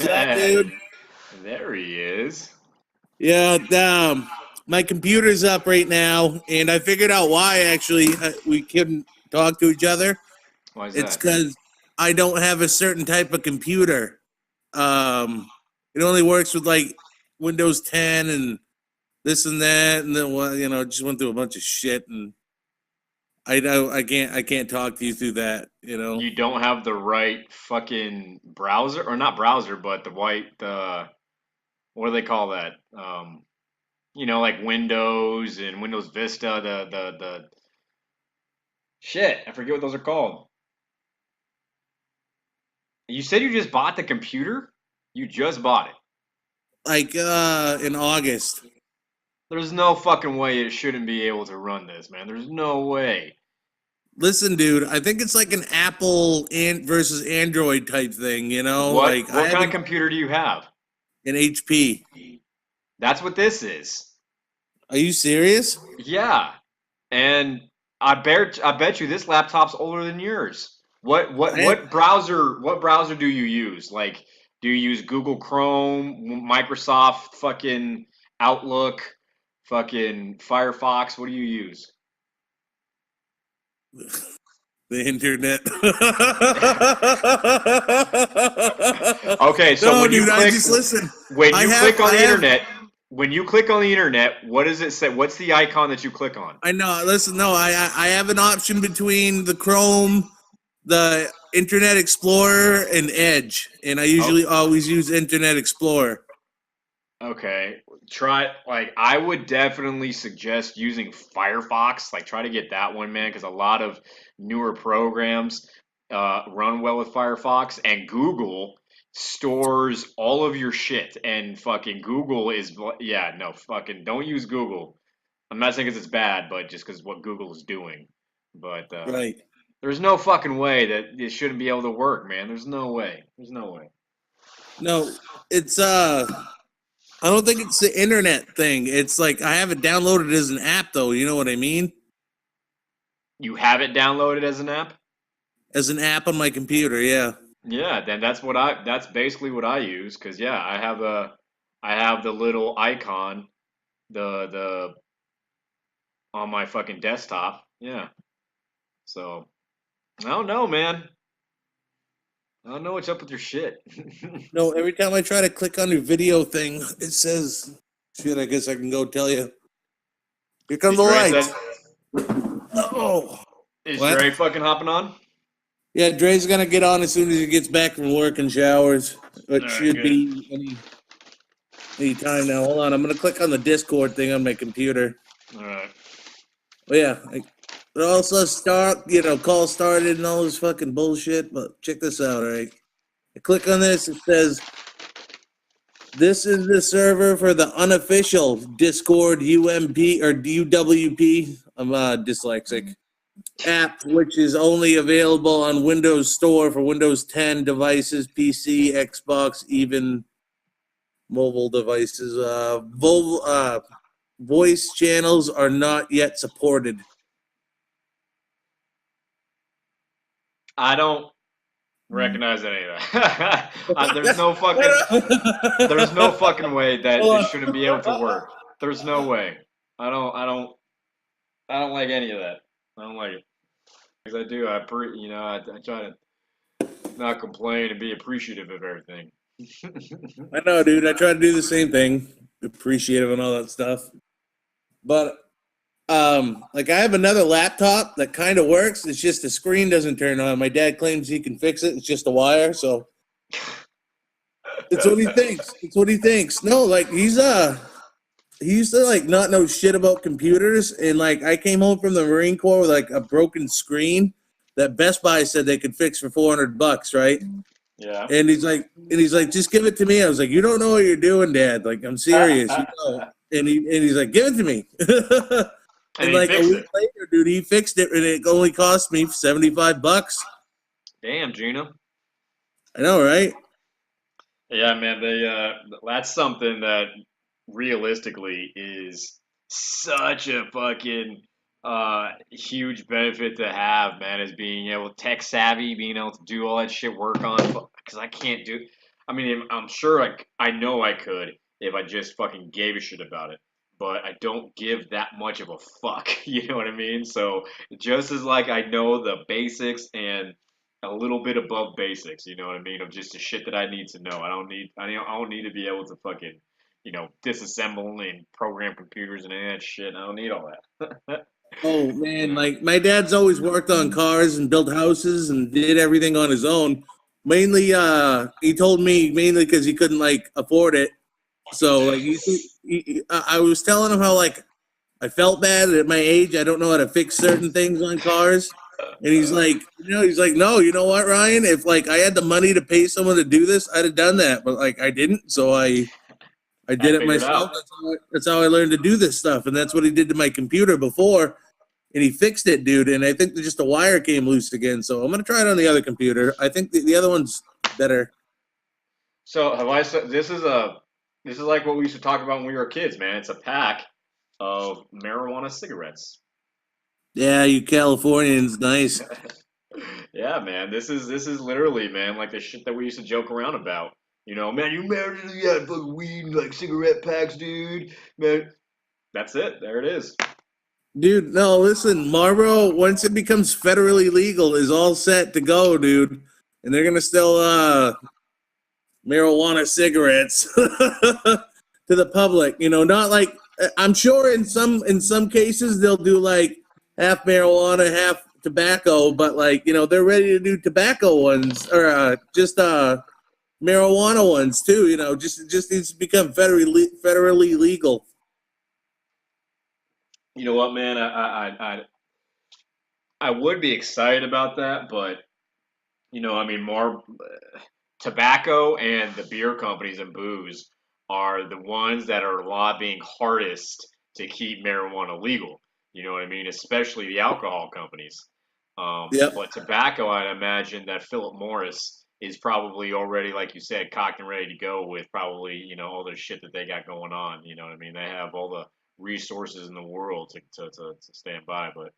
What's up, dude? There he is. Yeah, my computer's up right now, and I figured out why actually we couldn't talk to each other. Why is It's that? because I don't have a certain type of computer. It only works with like Windows 10 and this and that, and then just went through a bunch of shit, and I can't talk to you through that. You don't have the right fucking browser, or not browser, but the what do they call that? Like Windows and Windows Vista. The shit. I forget what those are called. You said you just bought the computer. You just bought it. Like in August. There's no fucking way it shouldn't be able to run this, man. There's no way. Listen, dude, I think it's like an Apple versus Android type thing, What Like I what have kind of computer do you have? an HP. That's what this is. Are you serious? Yeah, and I bet you this laptop's older than yours. What what I what browser what browser do you use? Like, do you use Google Chrome, Microsoft fucking Outlook, fucking Firefox? What do you use? the internet. Okay, so No, when you dude, I click just listen. when I you have click on I the have internet, when you click on the internet, what does it say? What's the icon that you click on? I know. Listen, no, I have an option between the Chrome, the Internet Explorer, and Edge, and I Oh, usually always use Internet Explorer. okay. I would definitely suggest using Firefox. Like, try to get that one, man, because a lot of newer programs run well with Firefox, and Google stores all of your shit. And fucking Google is, yeah, no, fucking don't use Google. I'm not saying because it's bad, but just because what Google is doing. But Right. there's no fucking way that it shouldn't be able to work, man. There's no way. There's no way. No, it's I don't think it's the internet thing. It's like I have it downloaded as an app, though. You know what I mean? You have it downloaded as an app? As an app on my computer, yeah. Yeah, then that's basically what I use because yeah, I have the little icon the on my fucking desktop. Yeah. So I don't know, man. I don't know what's up with your shit. No, every time I try to click on your video thing, it says, shit, I guess I can go tell you. Here come Is the Dre lights. said Oh. is What? Dre fucking hopping on? Yeah, Dre's going to get on as soon as he gets back from work and showers. All It right, should good. be any time now. Hold on. I'm going to click on the Discord thing on my computer. All right. Oh, yeah. It also call started and all this fucking bullshit. But check this out, all right? I click on this. It says, this is the server for the unofficial Discord UMP or UWP. I'm dyslexic. App, which is only available on Windows Store for Windows 10 devices, PC, Xbox, even mobile devices. Voice channels are not yet supported. I don't recognize any of that. There's no fucking way that Hold this on. shouldn't be able to work. There's no way. I don't like any of that. I don't like it. Because I do. I try to not complain and be appreciative of everything. I know, dude. I try to do the same thing, appreciative and all that stuff. But like I have another laptop that kind of works. It's just the screen doesn't turn on. My dad claims he can fix it. It's just a wire, so it's what he thinks. It's what he thinks. No, like he used to like not know shit about computers, and like I came home from the Marine Corps with like a broken screen that Best Buy said they could fix for $400, right? Yeah. And he's like, just give it to me. I was like, you don't know what you're doing, Dad. Like, I'm serious. And he's like, give it to me. And And he like a fixed week it. later, dude, he fixed it, and it only cost me $75. Damn, Gina. I know, right? Yeah, man. That's something that realistically is such a fucking huge benefit to have, man. Is being able tech savvy, being able to do all that shit, work on. Because I can't do. I mean, I'm sure I know I could if I just fucking gave a shit about it. But I don't give that much of a fuck. You know what I mean? So just as like I know the basics and a little bit above basics, you know what I mean, of just the shit that I need to know. I don't need to be able to fucking, disassemble and program computers and any of that shit. I don't need all that. Oh You man, know? like my dad's always worked on cars and built houses and did everything on his own. Mainly, he told me mainly because he couldn't like afford it. So like I was telling him how like I felt bad at my age. I don't know how to fix certain things on cars. And he's like, no, you know what, Ryan? If like I had the money to pay someone to do this, I'd have done that. But like I didn't, so I I did it figured myself. out. That's how I learned to do this stuff, and that's what he did to my computer before. And he fixed it, dude. And I think that just a wire came loose again. So I'm gonna try it on the other computer. I think the other one's better. So have I said this is like what we used to talk about when we were kids, man. It's a pack of marijuana cigarettes. Yeah, you Californians, nice. Yeah, man. This is literally, man, like the shit that we used to joke around about. Man, you married to yeah, fucking weed and like cigarette packs, dude. Man, that's it. There it is. Dude, no, listen, Marlboro, once it becomes federally legal, is all set to go, dude. And they're gonna sell marijuana cigarettes to the public. Not like I'm sure in some cases they'll do like half marijuana, half tobacco, but like they're ready to do tobacco ones or just marijuana ones too. Just needs to become federally legal. You know what, man? I would be excited about that, but I mean, more tobacco and the beer companies and booze are the ones that are lobbying hardest to keep marijuana legal. You know what I mean? Especially the alcohol companies. Yep. But tobacco, I'd imagine that Philip Morris is probably already, like you said, cocked and ready to go with probably, all the shit that they got going on. You know what I mean? They have all the resources in the world to stand by. But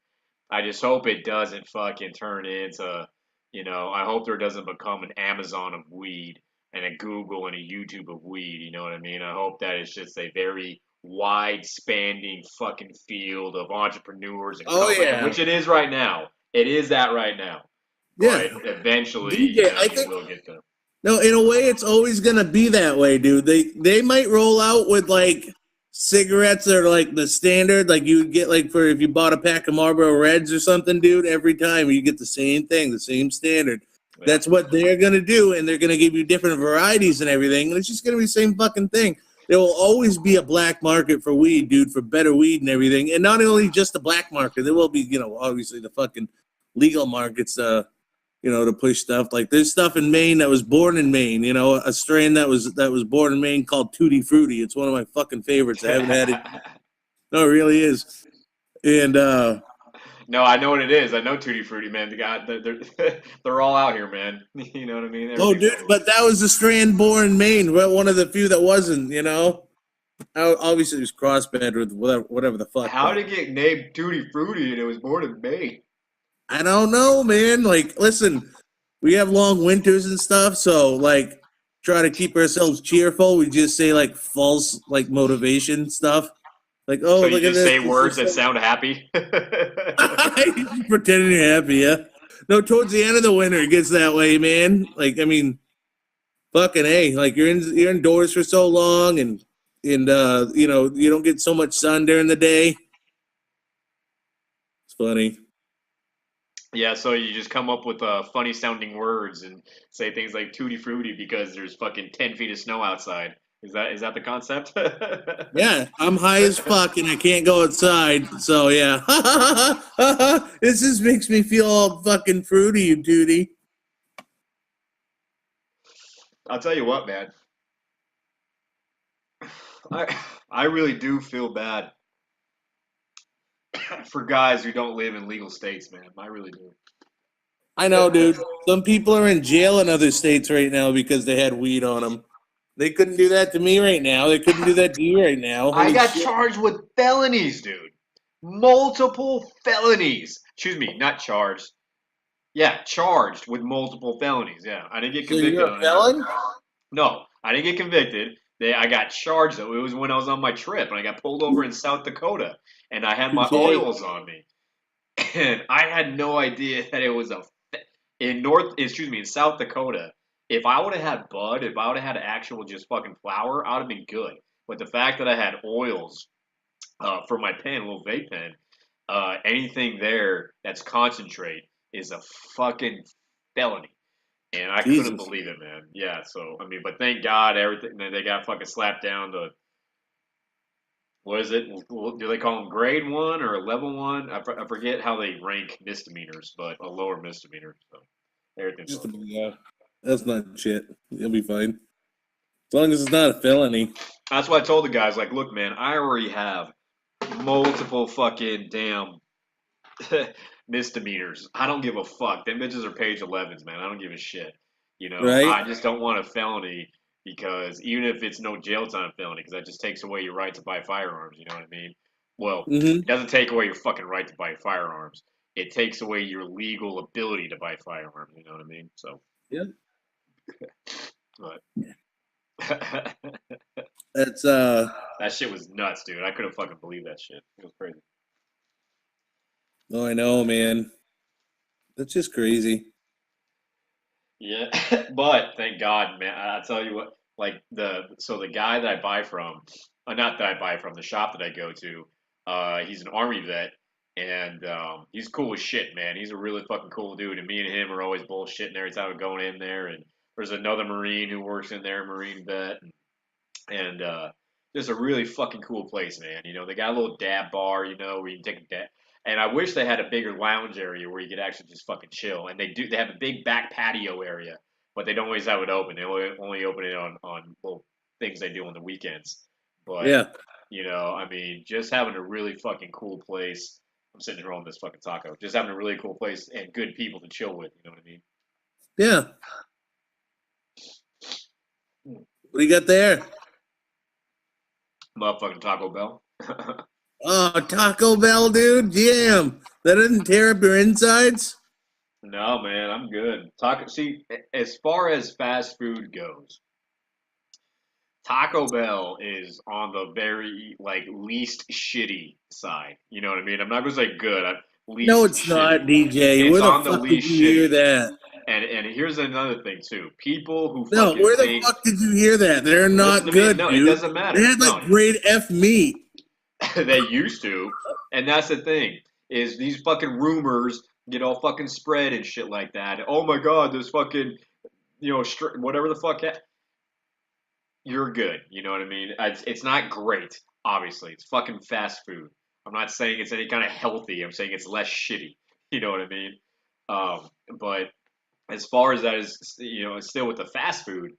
I just hope it doesn't fucking turn into, I hope there doesn't become an Amazon of weed and a Google and a YouTube of weed. You know what I mean? I hope that it's just a very wide spanning fucking field of entrepreneurs and Oh companies, yeah. which it is right now. It is that right now. Yeah. But eventually, DJ, I you think will get there. no, in a way, it's always gonna be that way, dude. They might roll out with like cigarettes that are like the standard, like you would get like for if you bought a pack of Marlboro Reds or something, dude. Every time you get the same thing, the same standard. Yeah. That's what they're gonna do, and they're gonna give you different varieties and everything, and it's just gonna be the same fucking thing. There will always be a black market for weed, dude, for better weed and everything, and not only just the black market. There will be, obviously the fucking legal markets. To push stuff. Like there's stuff in Maine that was born in Maine, a strain that was born in Maine called Tutti Frutti. It's one of my fucking favorites. I haven't had it. No, it really is. And No, I know what it is. I know Tutti Frutti, man. The guy, they're all out here, man. You know what I mean? oh, Everything's dude, out here. but that was the strain born in Maine. Well, one of the few that wasn't. Obviously it was crossbred with whatever the fuck. How But did it get named Tutti Frutti and it was born in Maine? I don't know, man. Like, listen, we have long winters and stuff, so like try to keep ourselves cheerful. We just say like false like motivation stuff. Like, So oh, you look at just this. say This words is that so sound happy? pretending you're happy, yeah. No, towards the end of the winter it gets that way, man. Like, I mean, fucking A. Like you're indoors for so long and you don't get so much sun during the day. It's funny. Yeah, so you just come up with funny sounding words and say things like Tutti Frutti because there's fucking 10 feet of snow outside. Is that the concept? Yeah, I'm high as fuck and I can't go outside. So yeah. This just makes me feel all fucking fruity, you duty. I'll tell you what, man. I really do feel bad for guys who don't live in legal states, man. I really do. I know, dude. Some people are in jail in other states right now because they had weed on them. They couldn't do that to me right now. They couldn't do that to you right now. I Holy got shit. charged with felonies, dude. Multiple felonies. Excuse me, not charged. Yeah, charged with multiple felonies. Yeah, I didn't get So convicted you're a on any of them. felon? No, I didn't get convicted. I got charged though. It was when I was on my trip and I got pulled over in South Dakota and I had my Touche. oils on me. And I had no idea that it was in South Dakota. If I would have had bud, if I would have had actual just fucking flour, I would have been good. But the fact that I had oils for my pen, a little vape pen, anything there that's concentrate is a fucking felony. And I couldn't Jesus. believe it, man. Yeah, so I mean, but thank God everything they got fucking slapped down to what is it? Do they call them grade one or level one? I forget how they rank misdemeanors, but a lower misdemeanor. So everything's Just okay. that's not shit. You'll be fine. As long as it's not a felony. That's why I told the guys, like, look, man, I already have multiple fucking damn misdemeanors. I don't give a fuck. Them bitches are page 11s, man. I don't give a shit. You know, Right? I just don't want a felony because even if it's no jail time felony, because that just takes away your right to buy firearms. You know what I mean? Well, it Mm-hmm. doesn't take away your fucking right to buy firearms. It takes away your legal ability to buy firearms. You know what I mean? So, Yep. but That's that shit was nuts, dude. I couldn't fucking believe that shit. It was crazy. oh I know, man. That's just crazy. Yeah, but thank God, man. I tell you what, like the guy that I buy from, not that I buy from, the shop that I go to, he's an army vet, and he's cool as shit, man. He's a really fucking cool dude, and me and him are always bullshitting every time we're going in there. And there's another Marine who works in there, Marine vet, and just a really fucking cool place, man. You know, they got a little dab bar, you know, where you can take a dab. And I wish they had a bigger lounge area where you could actually just fucking chill. And they do. They have a big back patio area, but they don't always have it open. They only open it on little things they do on the weekends. But Yeah. you know, I mean, just having a really fucking cool place. I'm sitting here on this fucking taco. Just having a really cool place and good people to chill with. You know what I mean? Yeah. What do you got there? Motherfucking Taco Bell. Oh, Taco Bell, dude. Damn. That didn't tear up your insides? No, man, I'm good. See, as far as fast food goes, Taco Bell is on the very like least shitty side. You know what I mean? I'm not gonna say good. No, Least it's not, shitty. DJ. It's Where the on the fuck did least you hear shitty. that? And here's another thing too. People who No, fucking where the think fuck did you hear that? They're listen not to me. good, No, it dude. doesn't They matter. had No, like grade F meat. they used to, and that's the thing is these fucking rumors get all fucking spread and shit like that. Oh my god, this fucking whatever the fuck. You're good. You know what I mean? It's not great, obviously. It's fucking fast food. I'm not saying it's any kind of healthy. I'm saying it's less shitty. You know what I mean? But as far as that is, still with the fast food,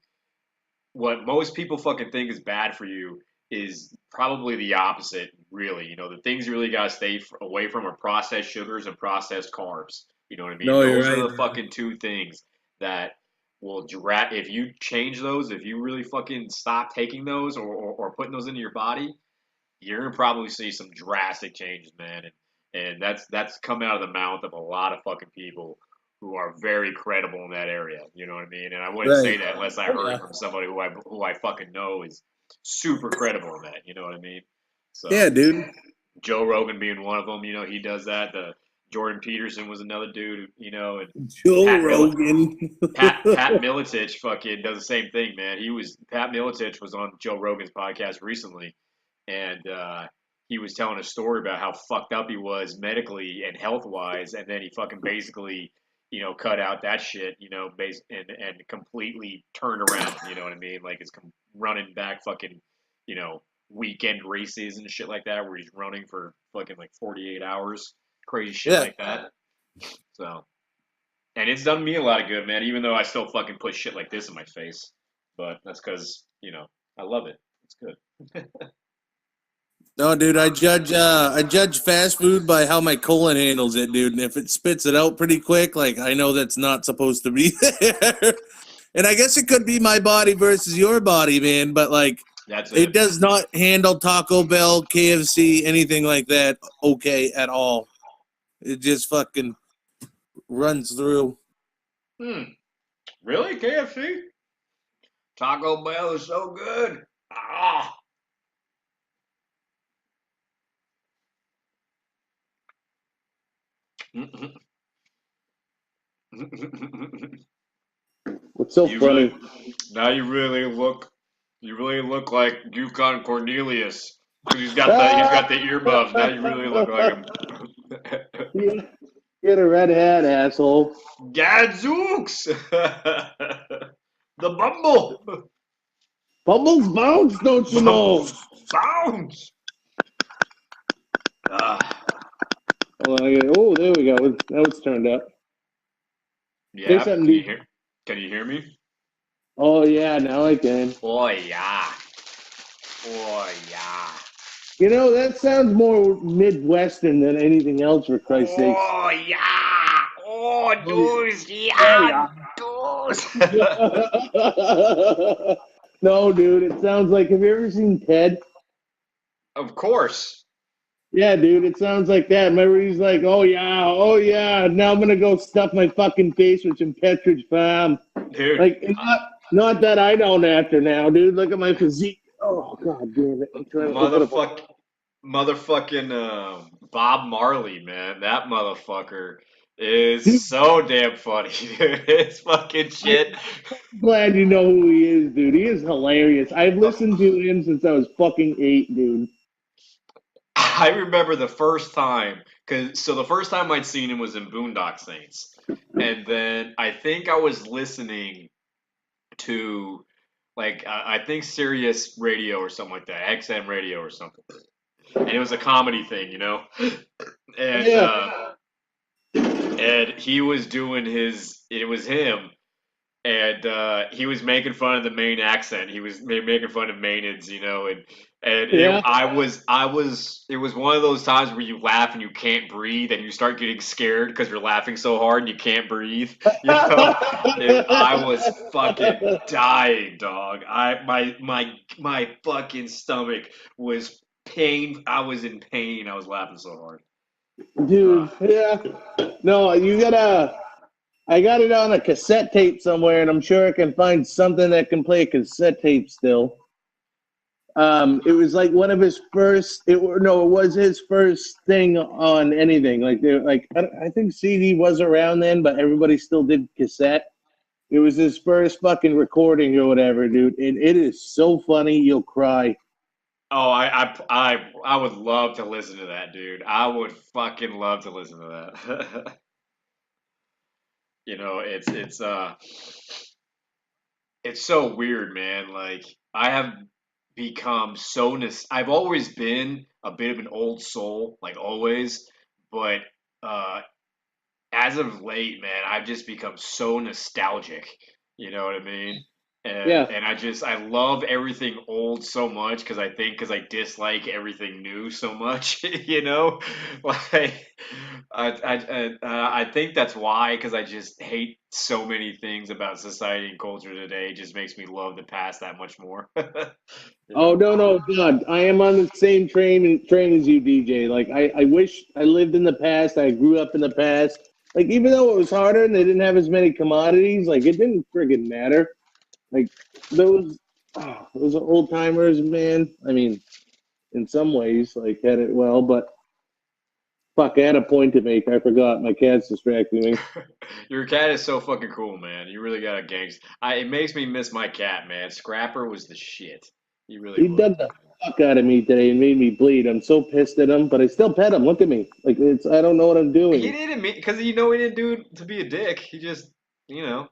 what most people fucking think is bad for you is probably the opposite, really. You know, the things you really got to stay away from are processed sugars and processed carbs. You know what I mean? No, you're Those are right. the fucking two things that will drag. If you change those, if you really fucking stop taking those or putting those into your body, you're gonna probably see some drastic changes, man. And that's come out of the mouth of a lot of fucking people who are very credible in that area. You know what I mean? And I wouldn't say Right. that unless I Oh, heard yeah. it from somebody who I fucking know is super credible in that. You know what I mean? Yeah, So dude. Joe Rogan being one of them. You know, he does that. The Jordan Peterson was another dude. You know, and Joe Pat Mil- Rogan. Pat Militich fucking does the same thing, man. Pat Militich was on Joe Rogan's podcast recently, and he was telling a story about how fucked up he was medically and health wise, and then he fucking basically, cut out that shit, and completely turned around. You know what I mean? Like it's running back fucking, you know, weekend races and shit like that, where he's running for fucking like 48 hours, crazy shit Yeah. like that. So. And it's done me a lot of good, man, even though I still fucking put shit like this in my face. But that's because, I love it. It's good. No, dude, I judge fast food by how my colon handles it, dude. And if it spits it out pretty quick, like I know that's not supposed to be there. And I guess it could be my body versus your body, man, but like That's it it. does not handle Taco Bell, KFC, anything like that okay at all. It just fucking runs through. Hmm. Really? KFC? Taco Bell is so good. Ah. What's so You funny? really now you really look like Yukon Cornelius because he's got the earmuffs. Now you really look like him. Get a red hat, asshole. Gadzooks! The Bumble! Bubbles bounce, don't you know? Bumbles bounce! Ah, Oh, there we go. Now it's turned up. Say yeah, something, dude. can you hear me? Oh, yeah, now I can. Oh yeah. Oh yeah. You know, that sounds more Midwestern than anything else, for Christ's sakes. Oh yeah. Oh Oh, yeah. dudes, Oh, yeah, yeah. dudes. No, dude, it sounds like, have you ever seen Ted? Of course. Yeah, dude, it sounds like that. Remember, he's like, oh yeah, now I'm gonna go stuff my fucking face with some Pepperidge Farm. Dude, Like, not that I don't after now, dude. Look at my physique. Oh, god damn it. I'm trying to open up a... motherfucking Bob Marley, man. That motherfucker is Dude, so damn funny, dude. His fucking shit. I'm glad you know who he is, dude. He is hilarious. I've listened to him since I was fucking 8, dude. I remember the first time, the first time I'd seen him was in Boondock Saints, and then I think I was listening to I think Sirius Radio or something like that, XM Radio or something, and it was a comedy thing, you know, and Yeah. he was doing it was him, and he was making fun of the Maine accent. He was making fun of Maineids, you know, and Yeah. it was one of those times where you laugh and you can't breathe, and you start getting scared because you're laughing so hard and you can't breathe, you know. And I was fucking dying, dog. My fucking stomach was pain. I was in pain. I was laughing so hard. Dude, yeah. No, I got it on a cassette tape somewhere, and I'm sure I can find something that can play a cassette tape still. It was like one of his first. It was his first thing on anything. I think CD was around then, but everybody still did cassette. It was his first fucking recording or whatever, dude, and it is so funny you'll cry. Oh, I would love to listen to that, dude. I would fucking love to listen to that. You know, it's so weird, man. Like I have become I've always been a bit of an old soul, like always, but uh as of late, man, I've just become so nostalgic. You know what I mean? Yeah. And I love everything old so much because I dislike everything new so much. You know, like I think that's why because I just hate so many things about society and culture today. It just makes me love the past that much more. You Oh know. no, God, I am on the same train as you, DJ. Like I wish I lived in the past. I grew up in the past. Like even though it was harder and they didn't have as many commodities, like it didn't friggin' matter. Like those those old timers, man. I mean, in some ways, like had it well, but fuck, I had a point to make. I forgot. My cat's distracting me. Your cat is so fucking cool, man. You really got a gangster. It makes me miss my cat, man. Scrapper was the shit. He really He was. dug the fuck out of me today and made me bleed. I'm so pissed at him, but I still pet him. Look at me. Like I don't know what I'm He doing. didn't mean because you know he didn't do it to be a dick. He just, you know.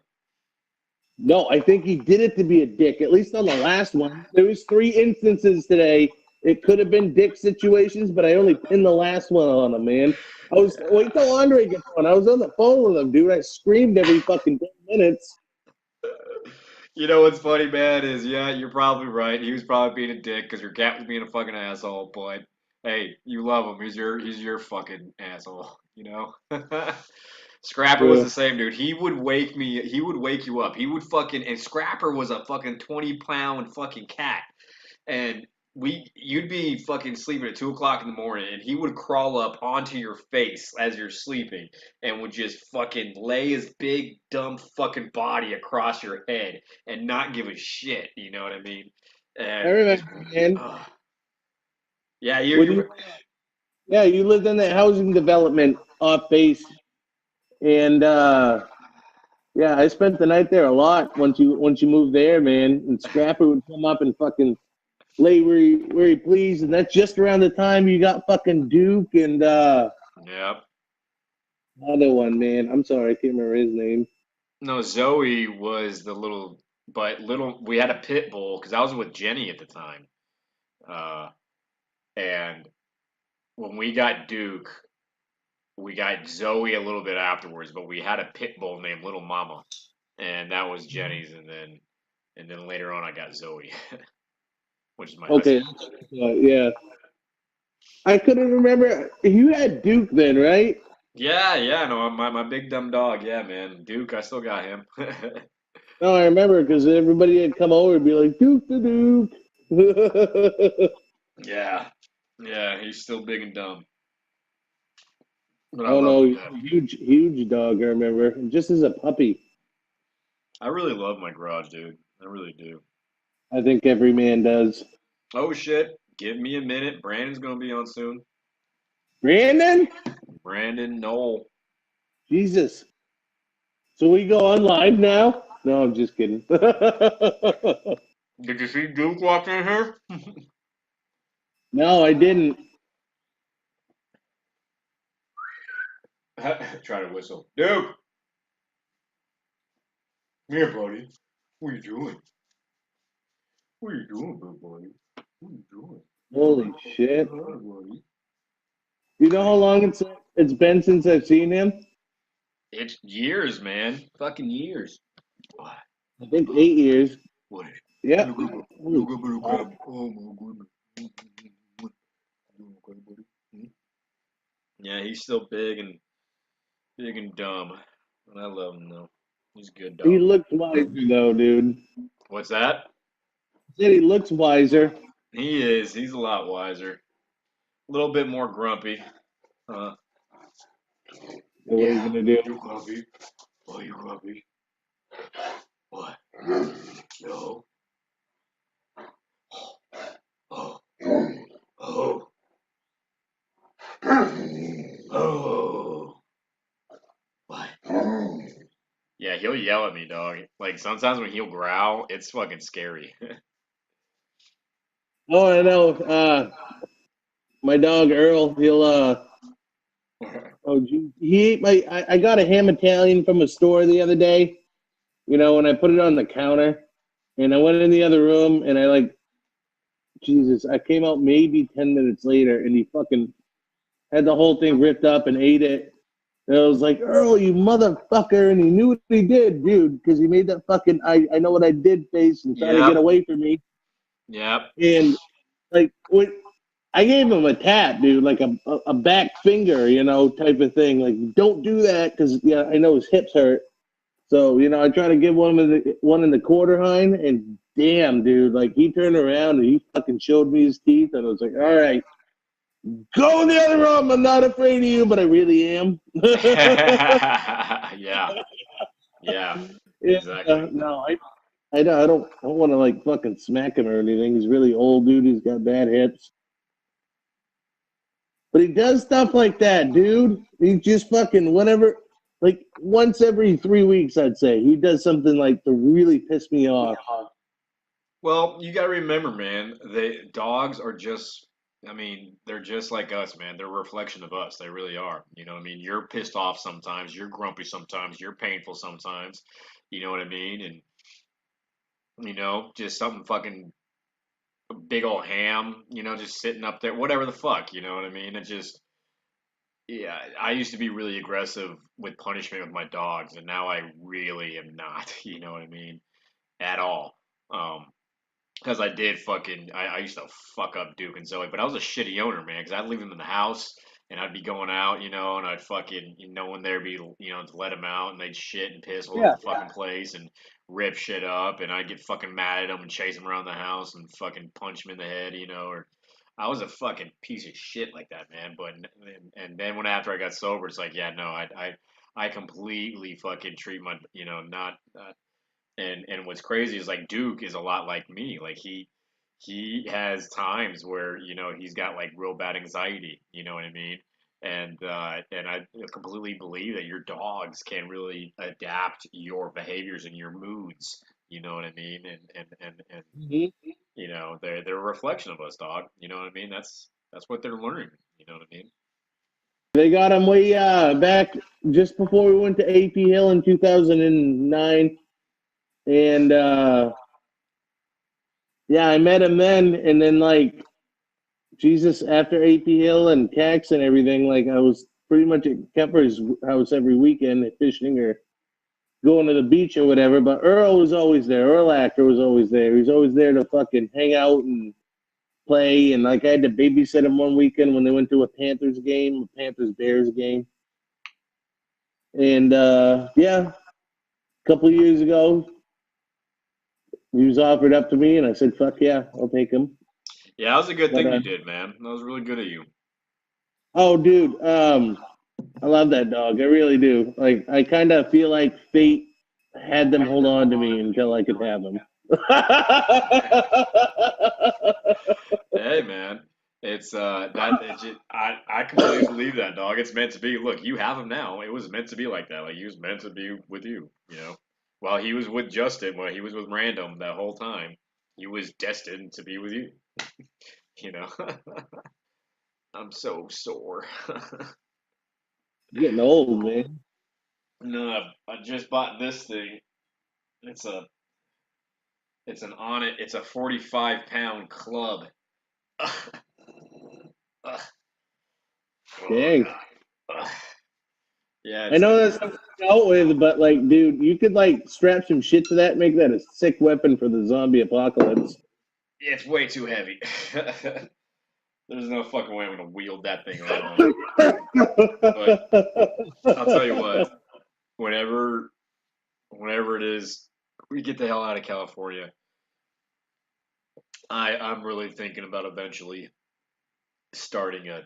No, I think he did it to be a dick. At least on the last one, there was 3 instances today. It could have been dick situations, but I only pinned the last one on him, man. Wait till Andre gets on. I was on the phone with him, dude. I screamed every fucking 10 minutes. You know what's funny, man, is yeah, you're probably right. He was probably being a dick because your cat was being a fucking asshole. But hey, you love him. He's your fucking asshole. You know. Scrapper was Yeah. the same dude. He would wake me. He would wake you up. He would fucking and Scrapper was a fucking 20-pound fucking cat. And you'd be fucking sleeping at 2 o'clock in the morning, and he would crawl up onto your face as you're sleeping, and would just fucking lay his big dumb fucking body across your head and not give a shit. You know what I mean? I And remember, man. yeah, When you, yeah, you lived in that housing development off base, and yeah, I spent the night there a lot. Once you moved there, man, and Scrapper would come up and fucking lay where he pleased, and that's just around the time you got fucking Duke and yep. other one, man. I'm sorry, I can't remember his name. No, Zoe was the little. We had a pit bull because I was with Jenny at the time, uh, and when we got Duke, we got Zoe a little bit afterwards, but we had a pit bull named Little Mama, and that was Jenny's, and then later on I got Zoe, which is my Okay, husband. yeah, I couldn't remember. You had Duke then, right? Yeah, yeah, no, my big dumb dog, yeah, man, Duke, I still got him. No, I remember because everybody had come over and be like Duke the Duke. Yeah, yeah, he's still big and dumb, but I Oh love no, him to he's death. a huge dog. I remember, just as a puppy. I really love my garage, dude. I really do. I think every man does. Oh shit, give me a minute. Brandon's gonna be on soon. Brandon, Brandon Knoll. Jesus. So we go on live now? No, I'm just kidding. Did you see Duke walk in here? No, I didn't. Try to whistle. Duke! Here, buddy. What are you doing? What are you doing, big buddy? What are you doing? Holy shit! Hi, buddy. You know how long it's been since I've seen him? It's years, man. Fucking years. What? I think 8 years. What? Yeah. Look up, Holy grab. fuck. Oh my goodness. Doing okay, buddy? Hmm? Yeah, he's still big and dumb. And I love him though. He's a good He dog. looks wiser though, dude. What's that? Said he looks wiser. He is. He's a lot wiser. A little bit more grumpy. Uh, What are you yeah. gonna do? You grumpy? Oh, you grumpy? What? No. Oh. Oh. Oh. What? Yeah, he'll yell at me, dog. Like sometimes when he'll growl, it's fucking scary. Oh, I know. My dog Earl. Oh, gee, he ate my. I got a ham Italian from a store the other day. You know, and I put it on the counter, and I went in the other room, and I like Jesus. I came out maybe 10 minutes later, and he fucking had the whole thing ripped up and ate it. And I was like, Earl, you motherfucker, and he knew what he did, dude, because he made that fucking I know what I did face and tried to get Yep. away from me. Yep. And like what I gave him a tap, dude, like a back finger, type of thing. Like, don't do that because yeah, I know his hips hurt. So I try to give one in the quarter hind, and damn, dude, like he turned around and he fucking showed me his teeth, and I was like, all right, go in the other room. I'm not afraid of you, but I really am. Yeah. Yeah. Yeah, Exactly. no, I don't want to like fucking smack him or anything. He's really old, dude. He's got bad hips. But he does stuff like that, dude. He just fucking whatever, like once every 3 weeks, I'd say he does something like to really piss me off. Well, you gotta remember, man, dogs are just, I mean, they're just like us, man. They're a reflection of us. They really are. You know what I mean? You're pissed off sometimes, you're grumpy sometimes, you're painful sometimes. You know what I mean? And, just something fucking big old ham, just sitting up there, whatever the fuck, you know what I mean? It just, yeah, I used to be really aggressive with punishment with my dogs, and now I really am not, you know what I mean? At all. Um, Because I did I used to fuck up Duke and Zoe, but I was a shitty owner, man, because I'd leave them in the house and I'd be going out, and I'd fucking, no one there be, to let him out, and they'd shit and piss all over Yeah. the fucking place and rip shit up, and I'd get fucking mad at them and chase them around the house and fucking punch him in the head, or I was a fucking piece of shit like that, man. But and then when after I got sober, it's like, yeah, no, I completely fucking treat my, not and what's crazy is like Duke is a lot like me. Like he has times where he's got like real bad anxiety. You know what I mean? And I completely believe that your dogs can really adapt your behaviors and your moods. You know what I mean? And Mhm. they're a reflection of us, dog. You know what I mean? That's what they're learning. You know what I mean? They got him way back just before we went to AP Hill in 2009, and yeah, I met him then, and then like Jesus, after AP Hill and Cax and everything, like I was pretty much at Kemper's house every weekend fishing or going to the beach or whatever. But Earl was always there. Earl Acker was always there. He was always there to fucking hang out and play. And like I had to babysit him one weekend when they went to a Panthers game, a Panthers Bears game. And yeah, a couple of years ago, he was offered up to me, and I said, "Fuck yeah, I'll take him." Yeah, that was a good But thing you did, man. That was really good of you. oh, dude, I love that dog. I really do. Like, I kind of feel like fate had them hold on to me until I could have them. Hey, man. It's that it just, I completely believe that, dog. It's meant to be. Look, you have him now. It was meant to be like that. Like he was meant to be with you, While he was with Justin, while he was with Random that whole time, he was destined to be with you. You know. I'm so sore. Getting old, man. No, I just bought this thing. It's a it's an on it. It's a 45-pound club. Ugh. Oh Dang. god. Ugh. Yeah, I it's know that's something to out with, but like, dude, you could like strap some shit to that, and make that a sick weapon for the zombie apocalypse. it's way too heavy. There's no fucking way I'm gonna wield that thing around. But I'll tell you what, whenever whenever it is we get the hell out of California, I'm really thinking about eventually starting a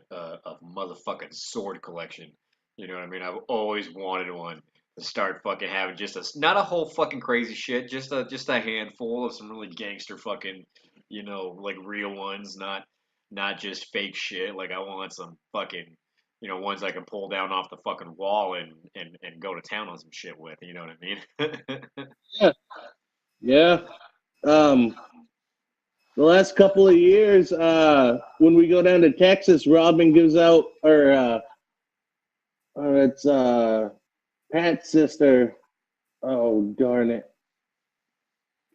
motherfucking sword collection. You know what I mean? I've always wanted one to start fucking having just not a whole fucking crazy shit, just a handful of some really gangster fucking, like real ones, not just fake shit. Like I want some fucking, ones I can pull down off the fucking wall and go to town on some shit with. You know what I mean? Yeah, yeah. Um, the last couple of years, when we go down to Texas, Robin gives out, or it's Pat's sister. Oh darn it!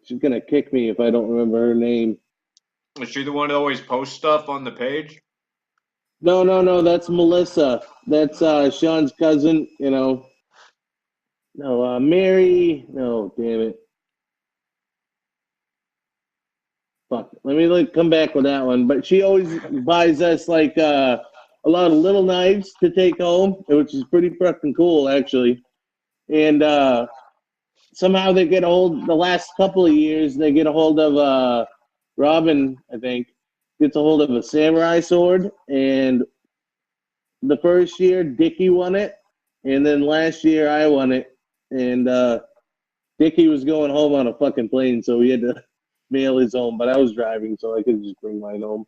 She's gonna kick me if I don't remember her name. Is she the one that always posts stuff on the page? No, no, no. That's Melissa. That's Sean's cousin. You know. No, Mary. No, damn it. Fuck. Let me come back with that one. But she always buys us like a lot of little knives to take home, which is pretty fucking cool actually. And somehow they get a hold. The last couple of years, they get a hold of Robin. I think gets a hold of a samurai sword, and the first year Dickie won it, and then last year I won it, and Dickie was going home on a fucking plane, so he had to mail his own. But I was driving, so I could just bring mine home.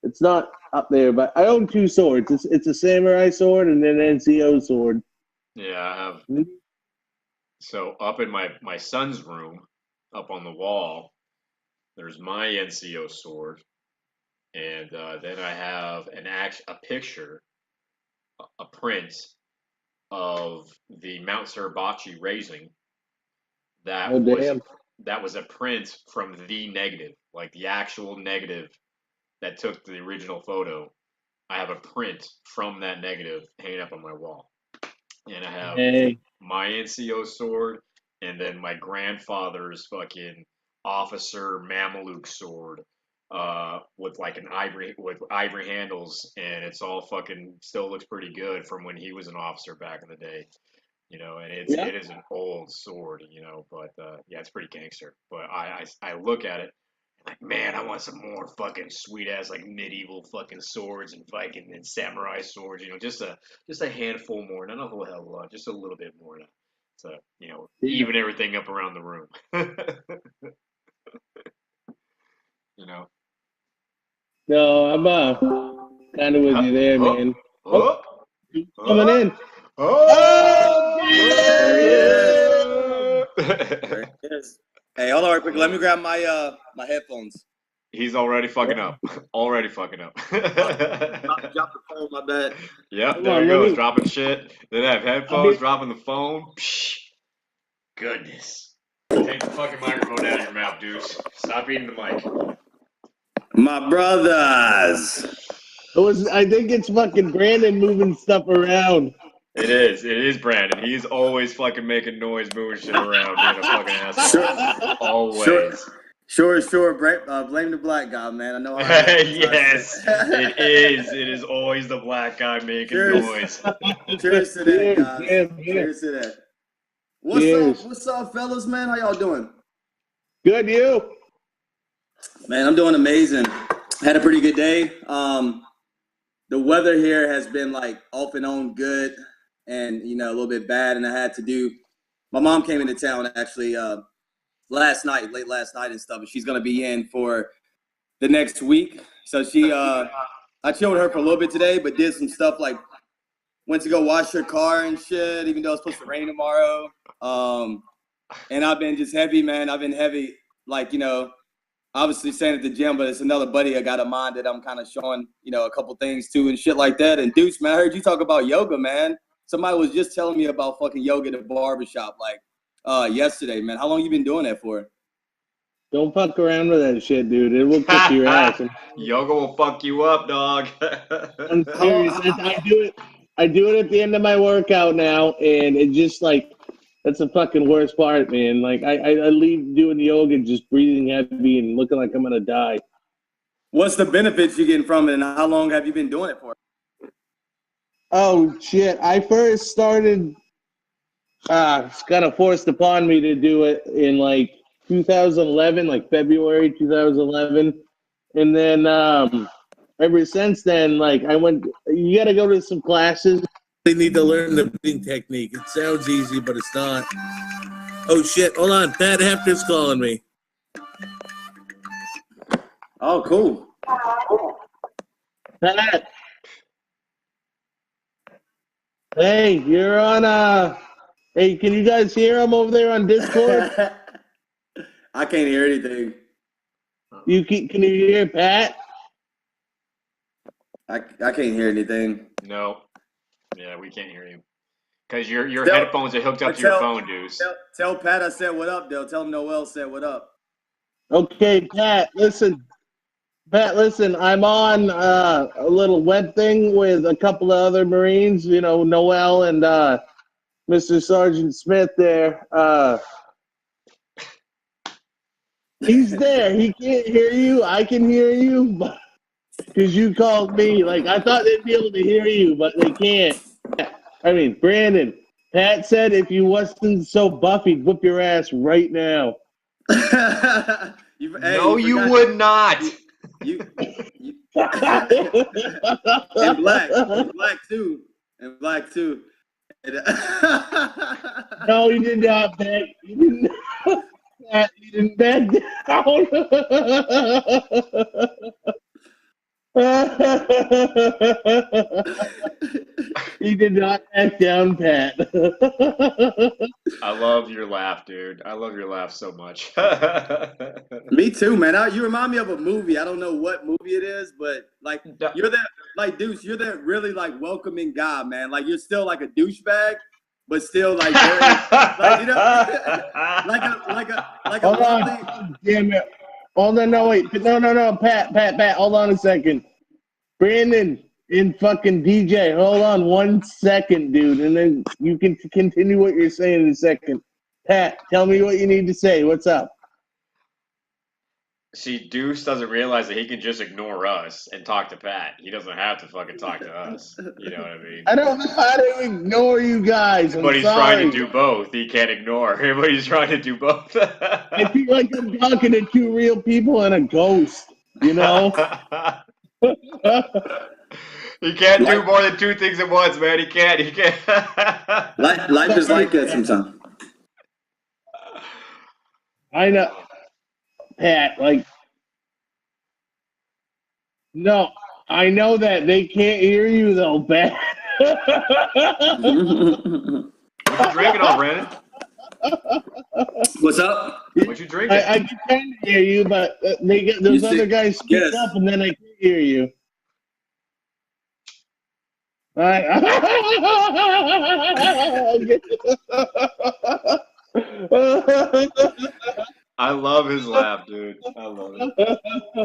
It's not up there, but I own two swords. It's a samurai sword and an NCO sword. Yeah, I have. So up in my son's room, up on the wall, there's my NCO sword, and then I have a picture, a print of the Mount Suribachi raising. Oh That was damn! that was a print from the negative, like the actual negative that took the original photo. I have a print from that negative hanging up on my wall, and I have Hey, my NCO sword, and then my grandfather's fucking officer Mameluke sword, with like an ivory handles, and it's all fucking still looks pretty good from when he was an officer back in the day. And Yeah. it is an old sword, but yeah, it's pretty gangster. But I look at it like, man, I want some more fucking sweet ass like medieval fucking swords and Viking and samurai swords, just a handful more, not a whole hell of a lot, just a little bit more to Yeah. even everything up around the room. you know. No, I'm kind of with you there, man. Oh, coming in. Oh, Oh, There it is. Hey, hold on real quick. Let me grab my my headphones. He's already fucking up. Already fucking up. Drop the phone, my bad. Yep, Come there on, he let goes, me. dropping shit. Then have headphones, dropping the phone. Psh, goodness. Take the fucking microphone out of your mouth, Duece. Stop eating the mic. My brothers. I think it's fucking Brandon moving stuff around. It is Brandon. He's always fucking making noise, moving shit around, being a fucking asshole. Always. Sure. Blame the black guy, man. I know how. Yes, it is. It is always the black guy making noise. Cheers to that, guys. Cheers. Cheers to that. Cheers. What's up, fellas, man? How y'all doing? Good, you? Man, I'm doing amazing. Had a pretty good day. The weather here has been like off and on good and, a little bit bad. And my mom came into town actually late last night and stuff. And she's going to be in for the next week. So I chilled with her for a little bit today, but did some stuff like went to go wash her car and shit, even though it's supposed to rain tomorrow. And I've been just heavy, man. I've been heavy, like, obviously staying at the gym, but it's another buddy I got of mine that I'm kind of showing, a couple things to and shit like that. And Duece, man, I heard you talk about yoga, man. Somebody was just telling me about fucking yoga at a barbershop yesterday, man. How long you been doing that for? Don't fuck around with that shit, dude. It will kick your ass. Yoga will fuck you up, dog. I'm serious. I do it at the end of my workout now, and it just like that's the fucking worst part, man. Like I leave doing yoga just breathing heavy and looking like I'm gonna die. What's the benefits you're getting from it, and how long have you been doing it for? Oh shit! I first started. It's kind of forced upon me to do it in like 2011, like February 2011, and then ever since then, like I went. You got to go to some classes. They need to learn the breathing technique. It sounds easy, but it's not. Oh shit! Hold on, Pat Hefter's calling me. Oh, cool. Pat. Hey, you're on. Hey, can you guys hear him over there on Discord? I can't hear anything. Can you hear Pat? I can't hear anything. No. Yeah, we can't hear you. Because your headphones are hooked up to your phone, Duece. Tell Pat I said what up, though. Tell him Noel said what up. Okay, Pat, listen. I'm on a little web thing with a couple of other Marines, Noel and Mr. Sergeant Smith there. He's there. He can't hear you. I can hear you, because you called me. Like, I thought they'd be able to hear you, but they can't. I mean, Brandon, Pat said if you wasn't so buff, he'd whoop your ass right now. You would not. And black too. No, he did not back. He didn't back down. He did not back down, Pat. I love your laugh, dude. I love your laugh so much. Me too, man. You remind me of a movie. I don't know what movie it is, but like you're that, like Duece, you're that really like welcoming guy, man. Like you're still like a douchebag, but still like very, like like a Hold lovely. on, damn it! Hold on, no, wait, no, Pat, hold on a second. Brandon and fucking DJ, hold on 1 second, dude, and then you can continue what you're saying in a second. Pat, tell me what you need to say. What's up? See, Duece doesn't realize that he can just ignore us and talk to Pat. He doesn't have to fucking talk to us. You know what I mean? I don't know how to ignore you guys. I'm But he's sorry. trying to do both. He can't ignore him, but he's trying to do both. I feel like I'm talking to two real people and a ghost. You know. He can't do more than two things at once, man. He can't. He can't. Life is like that sometimes. I know, Pat. Like, no, I know that they can't hear you though, Pat. What you drinking on, Brandon? What's up? What you drinking? I can kind of hear you, but they get those other guys speak yes. up, and then I can't hear you. I love his laugh, dude. I love it.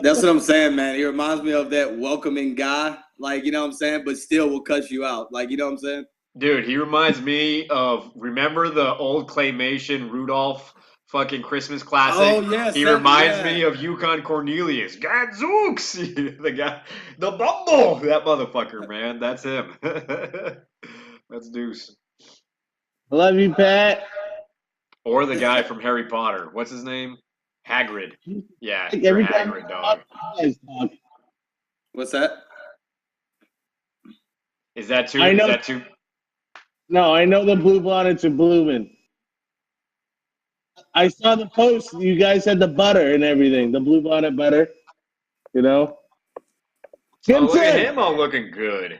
That's what I'm saying, man. He reminds me of that welcoming guy, like, you know what I'm saying, but still will cut you out. Like, you know what I'm saying? Dude, he reminds me of, remember the old claymation Rudolph fucking Christmas classic? Oh, yes. He reminds me of Yukon Cornelius. Gadzooks! The guy, the Bumble! That motherfucker, man. That's him. That's Duece. Love you, Pat. Or the guy from Harry Potter. What's his name? Hagrid. Yeah, Like you're every time Hagrid, dog. What's that? Is that too? I know- Is that too? No, I know the blue bonnets are blooming. I saw the post. You guys had the butter and everything. The blue bonnet butter. You know? Oh, look at Gibson! him all looking good.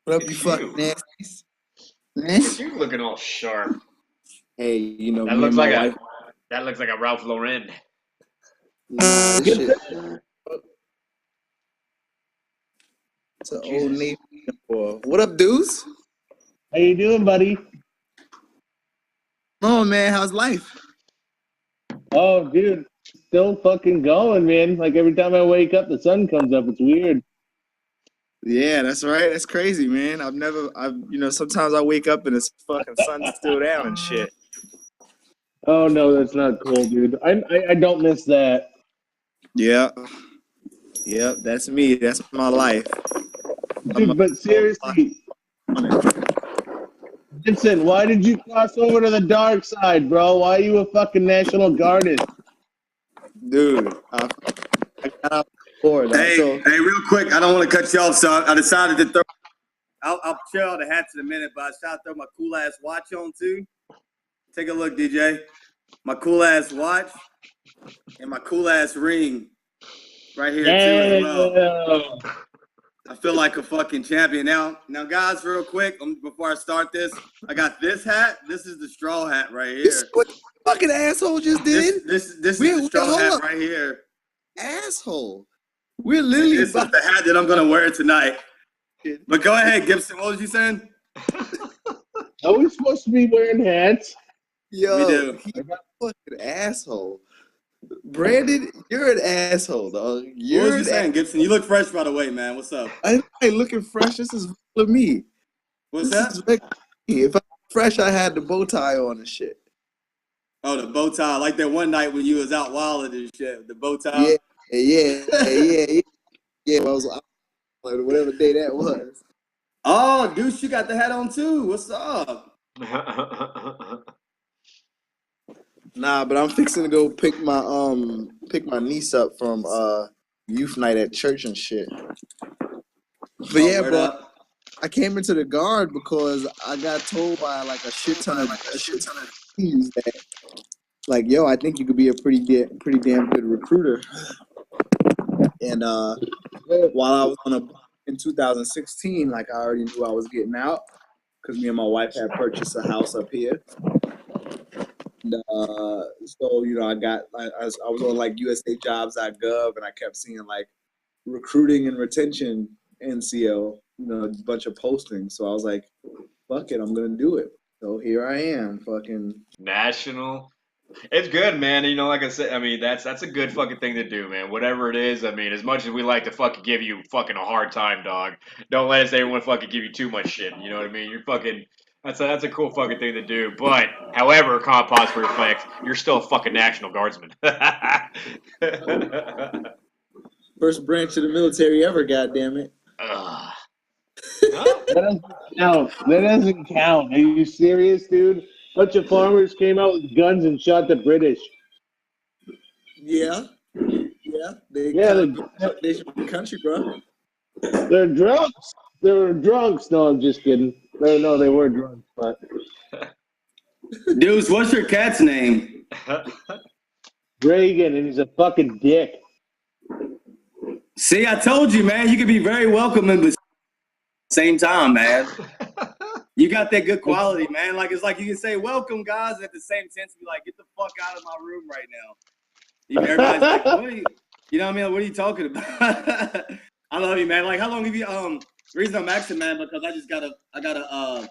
What up, Look you at fucking you. nasties? Look at you looking all sharp. Hey, you know, That me looks and my like wife. that looks like a Ralph Lauren. Nah, this Gibson! shit. It's an old Navy boy. What up, dudes? How you doing, buddy? Oh, man, how's life? Oh, dude. Still fucking going, man. Like every time I wake up, the sun comes up. It's weird. Yeah, that's right. That's crazy, man. Sometimes I wake up and it's fucking sun's still down and shit. Oh, no, that's not cool, dude. I don't miss that. Yeah. Yep, that's me. That's my life. Dude, but seriously, Gibson, why did you cross over to the dark side, bro? Why are you a fucking National Guardist? Dude, I got out before, though. Hey, real quick, I don't want to cut you off, so I decided to throw. I'll show all the hats in a minute, but I decided to throw my cool ass watch on too. Take a look, DJ. My cool ass watch and my cool ass ring right here too as well. I feel like a fucking champion now. Now, guys, real quick, before I start this, I got this hat. This is the straw hat right here. This is what the fucking asshole just did? This is the straw hat right here. Asshole. We're literally This is the hat that I'm gonna wear tonight. But go ahead, Gibson. What was you saying? Are we supposed to be wearing hats? Yo, We do. he's a fucking asshole. Brandon, you're an asshole, dog. What was you saying, Gibson? You look fresh, by the way, man. What's up? I ain't looking fresh. This is for me. What's This that? is regular me. If I'm fresh, I had the bow tie on and shit. Oh, the bow tie. Like that one night when you was out wilding and shit. The bow tie. Yeah. I was like, whatever day that was. Oh, Duece, you got the hat on too. What's up? Nah, but I'm fixing to go pick my niece up from youth night at church and shit. But yeah, word bro, up. I came into the guard because I got told by like a shit ton of teams that, like, yo, I think you could be a pretty damn good recruiter. And while I was in 2016, like, I already knew I was getting out because me and my wife had purchased a house up here. And, so, you know, I was on like usajobs.gov and I kept seeing like recruiting and retention NCO, you know, a bunch of postings. So I was like, fuck it, I'm going to do it. So here I am, fucking National. It's good, man. You know, like I said, I mean, that's a good fucking thing to do, man. Whatever it is, I mean, as much as we like to fucking give you fucking a hard time, dog, don't let us everyone fucking give you too much shit. You know what I mean? You're fucking, That's a cool fucking thing to do. But however, compost reflex, you're still a fucking National Guardsman. First branch of the military ever, goddammit. Ugh. That doesn't count. That doesn't count. Are you serious, dude? Bunch of farmers came out with guns and shot the British. Yeah. They Yeah, kind of foundation of the country, bro. they're drunks. They were drunks. No, I'm just kidding. No, they were drunks. But Dude, what's your cat's name? Reagan, and he's a fucking dick. See, I told you, man. You could be very welcoming, but same time, man. You got that good quality, man. Like, it's like you can say welcome, guys, at the same sense, be like, get the fuck out of my room right now. Everybody's like, what are you know what I mean? What are you talking about? I love you, man. Like, how long have you the reason I'm asking, man, because I got a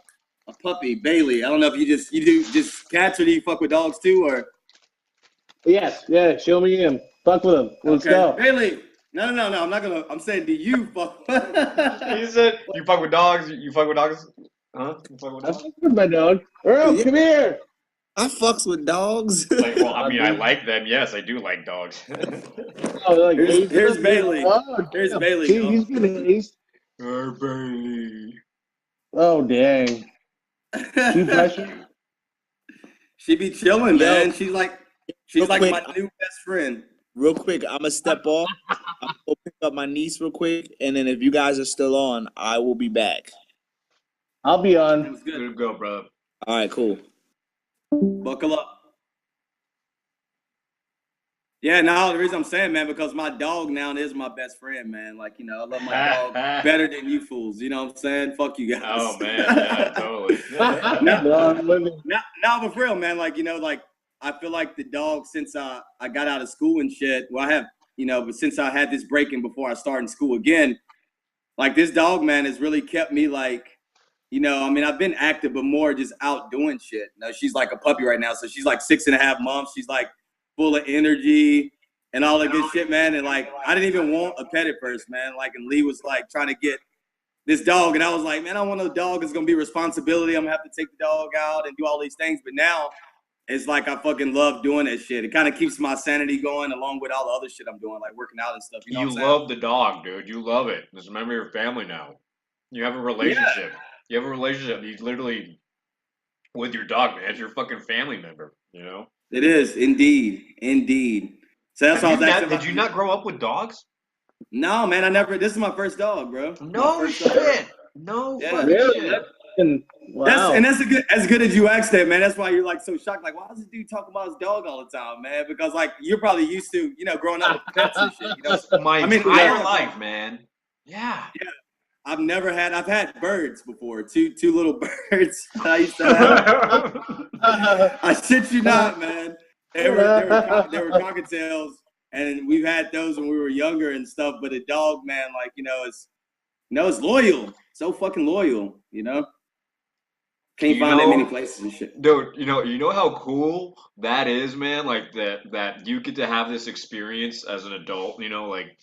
puppy, Bailey. I don't know if you do just cats, or do you fuck with dogs too, or Yes, yeah, show me him. Fuck with him. Let's go. Bailey. No, I'm not gonna. I'm saying, do you fuck? You said you fuck with dogs. You fuck with dogs? Huh? You fuck with I dogs? fuck with my dog. Earl, Yeah. come here. I fucks with dogs. Like, well, I mean, I like them. Yes, I do like dogs. Oh, like, Here's Bailey. Oh, Here's damn. Bailey, See, go. he's getting he's. Bailey. Oh, dang. You pressure? She be chilling, Yo. man. She's like Real quick, my new best friend. Real quick, I'm gonna step off. I'm gonna go pick up my niece real quick, and then if you guys are still on, I will be back. I'll be on. Sounds good. Good go, bro. All right, cool. Buckle up. Yeah, no, the reason I'm saying, man, because my dog now is my best friend, man. Like, you know, I love my dog better than you fools. You know what I'm saying? Fuck you guys. Oh man, yeah, totally. Now, but for real, man, like, you know, like, I feel like the dog, since I got out of school and shit, well, I have, you know, but since I had this break-in before I started school again, like, this dog, man, has really kept me, like, you know, I mean, I've been active, but more just out doing shit. You know, she's like a puppy right now, so she's like 6.5 months. She's like full of energy and all that good shit, man. And like, I didn't even want a pet at first, man. Like, and Lee was like trying to get this dog, and I was like, man, I want a dog that's gonna be responsibility. I'm gonna have to take the dog out and do all these things. But now it's like I fucking love doing that shit. It kind of keeps my sanity going along with all the other shit I'm doing, like working out and stuff. You know You what I'm saying? love the dog, dude. You love it. It's a member of your family now. You have a relationship. You have a relationship. You literally with your dog, man. It's your fucking family member. You know. It is indeed. So that's why I was asking. Did you not grow up with dogs? No, man, I never. This is my first dog, bro. No My first dog. shit. No Yeah. fucking Really? shit. And, wow. That's as good as you asked that, man. That's why you're like so shocked. Like, why does this dude talk about his dog all the time, man? Because like you're probably used to, you know, growing up with pets and shit. You know, My I mean, entire yeah. life, man. Yeah. I've had birds before. Two little birds. I used to have. I shit you not, man. They were cockatiels, and we've had those when we were younger and stuff. But a dog, man, like it's loyal. So fucking loyal, you know. Can't find that many places and shit. Dude, you know how cool that is, man? Like that you get to have this experience as an adult, you know, like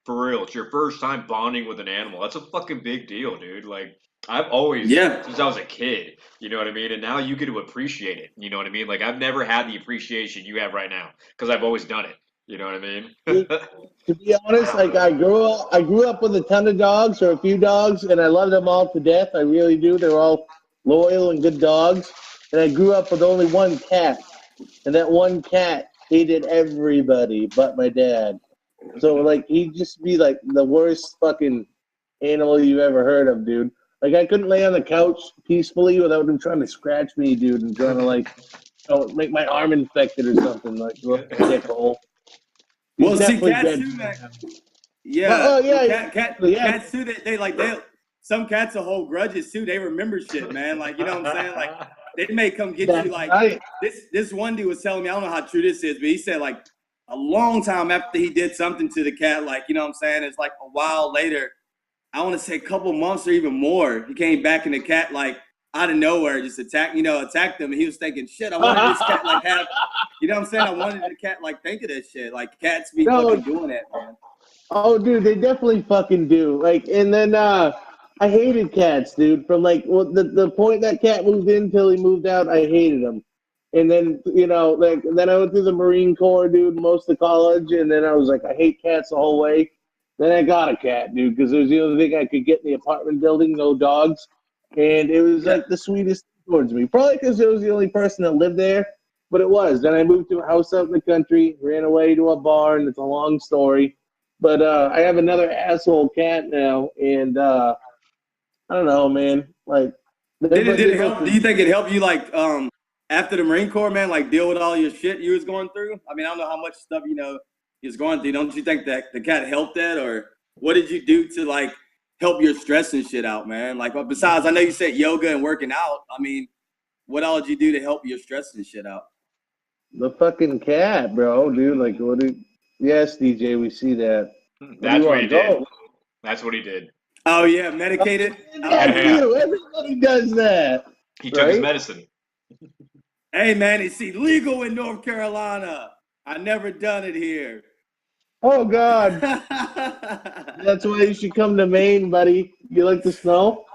for real. It's your first time bonding with an animal. That's a fucking big deal, dude. Like I've always since I was a kid, you know what I mean? And now you get to appreciate it. You know what I mean? Like I've never had the appreciation you have right now because I've always done it. You know what I mean? To be honest, like I grew up with a ton of dogs or a few dogs, and I love them all to death. I really do. They're all loyal and good dogs. And I grew up with only one cat, and that one cat hated everybody but my dad. So like he'd just be like the worst fucking animal you've ever heard of, dude. Like I couldn't lay on the couch peacefully without him trying to scratch me, dude, and trying to like make my arm infected or something. Like dickhole. Well, see, Definitely cats dead. too, man. Yeah, Yeah. cats too. They some cats will hold grudges too. They remember shit, man. Like you know what I'm saying? Like they may come get you. Like this one dude was telling me, I don't know how true this is, but he said like a long time after he did something to the cat, like you know what I'm saying? It's like a while later. I want to say a couple months or even more. He came back and the cat like out of nowhere just attacked him, and he was thinking, shit, I wanted this cat like have, you know what I'm saying? I wanted the cat like think of this shit. Like cats be fucking doing that, man. Oh, dude, they definitely fucking do. Like, and then I hated cats, dude. From like the point that cat moved in till he moved out, I hated him. And then then I went through the Marine Corps, dude, most of college, and then I was like, I hate cats the whole way. Then I got a cat, dude, because it was the only thing I could get in the apartment building, no dogs, and it was like the sweetest thing towards me. Probably because it was the only person that lived there, but it was. Then I moved to a house out in the country, ran away to a barn. It's a long story, but I have another asshole cat now, and I don't know, man. Like, Did it help? Do you think it helped you like after the Marine Corps, man, like deal with all your shit you was going through? I mean, I don't know how much stuff you was going through. Don't you think that the cat helped that, or what did you do to like help your stress and shit out, man? Like, besides, I know you said yoga and working out. I mean, what all did you do to help your stress and shit out? The fucking cat, bro, dude. Like, what? Yes, DJ, we see that. That's what he did. That's what he did. Oh yeah, medicated. Everybody does that. He took his medicine. Hey man, it's illegal in North Carolina. I never done it here. Oh God. That's why you should come to Maine, buddy. You like the snow?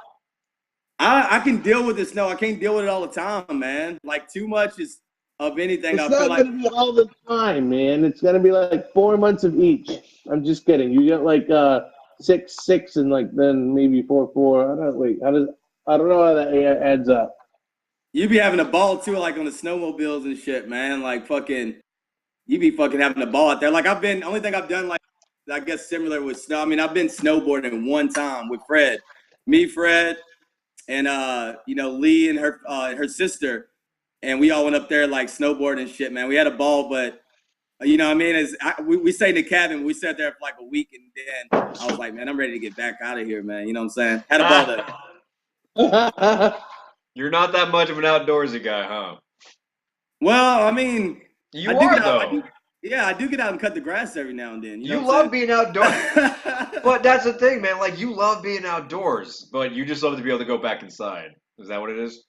I can deal with the snow. I can't deal with it all the time, man. Like too much is of anything. It's not gonna be all the time, man. It's gonna be like 4 months of each. I'm just kidding. You get like 6, and like then maybe 4, 4. I don't know how that adds up. You be having a ball too, like on the snowmobiles and shit, man. Like fucking, you be fucking having a ball out there. Like only thing I've done, like I guess similar with snow. I mean, I've been snowboarding one time with Fred, and Lee and her sister, and we all went up there like snowboarding and shit, man. We had a ball, but you know what I mean? We stayed in the cabin. We sat there for like a week, and then I was like, man, I'm ready to get back out of here, man. You know what I'm saying? Had a ball there. You're not that much of an outdoorsy guy, huh? Well, I mean, I do get out and cut the grass every now and then. You love being outdoors. But that's the thing, man. Like, you love being outdoors, but you just love to be able to go back inside. Is that what it is?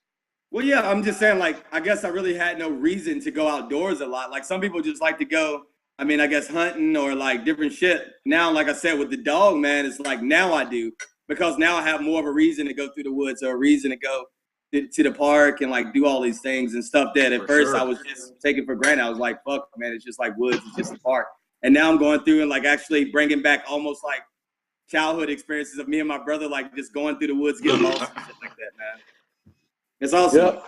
Well, yeah, I'm just saying, like, I guess I really had no reason to go outdoors a lot. Like, some people just like to go, I mean, I guess hunting or, like, different shit. Now, like I said, with the dog, man, it's like now I do. Because now I have more of a reason to go through the woods or a reason to go to the park and like do all these things and stuff that at first I was just taking for granted. I was like, fuck, man, it's just like woods, it's just a park. And now I'm going through and like actually bringing back almost like childhood experiences of me and my brother, like just going through the woods, getting lost and shit like that, man. It's awesome. Yep.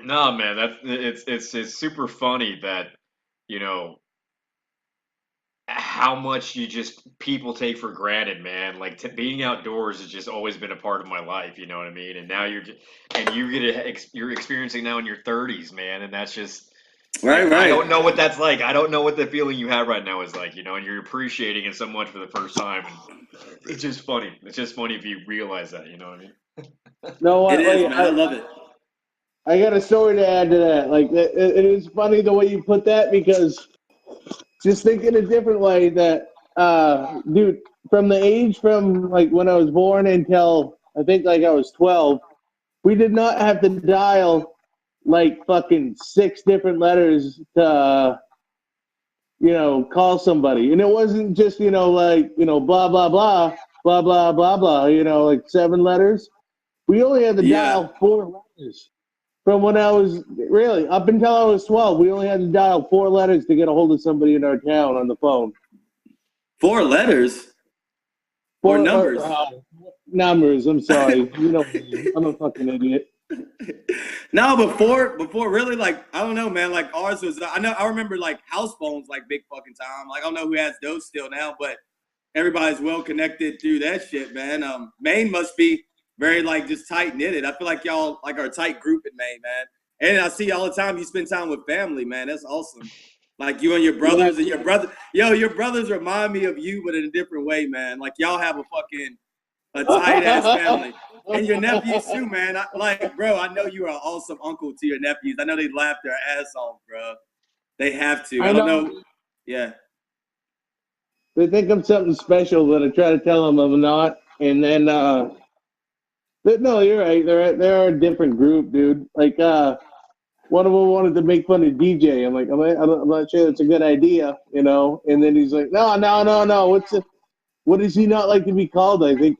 No, man, it's super funny that, you know, how much people take for granted, man. Like being outdoors has just always been a part of my life. You know what I mean? And now you're experiencing now in your 30s, man. And that's just right. I don't know what that's like. I don't know what the feeling you have right now is like. You know, and you're appreciating it so much for the first time. And it's just funny. It's just funny if you realize that. You know what I mean? No, it is, man. I love it. I got a story to add to that. Like it is funny the way you put that because. Just think in a different way that, dude, from the age from like when I was born until I think like I was 12, we did not have to dial like fucking 6 different letters to, call somebody. And it wasn't just, blah, blah, blah, blah, blah, blah, blah, like 7 letters. We only had to dial 4 letters. From when I was up until I was 12, we only had to dial 4 letters to get a hold of somebody in our town on the phone. 4 letters? 4 numbers? Numbers, I'm sorry. I'm a fucking idiot. No, before really, like, I don't know, man, like ours was, I remember like house phones, like big fucking time. Like, I don't know who has those still now, but everybody's well connected through that shit, man. Maine must be very like just tight knitted. I feel like y'all like are a tight group in Maine, man. And I see all the time you spend time with family, man. That's awesome. Like you and your brothers and your brothers remind me of you, but in a different way, man. Like y'all have a tight ass family. And your nephews too, man. Bro, I know you are an awesome uncle to your nephews. I know they laugh their ass off, bro. They have to. I don't know. Yeah. They think I'm something special, but I try to tell them I'm not. And then but no, you're right. They're a different group, dude. Like, one of them wanted to make fun of DJ. I'm like, I'm not sure that's a good idea, And then he's like, no. what does he not like to be called? I think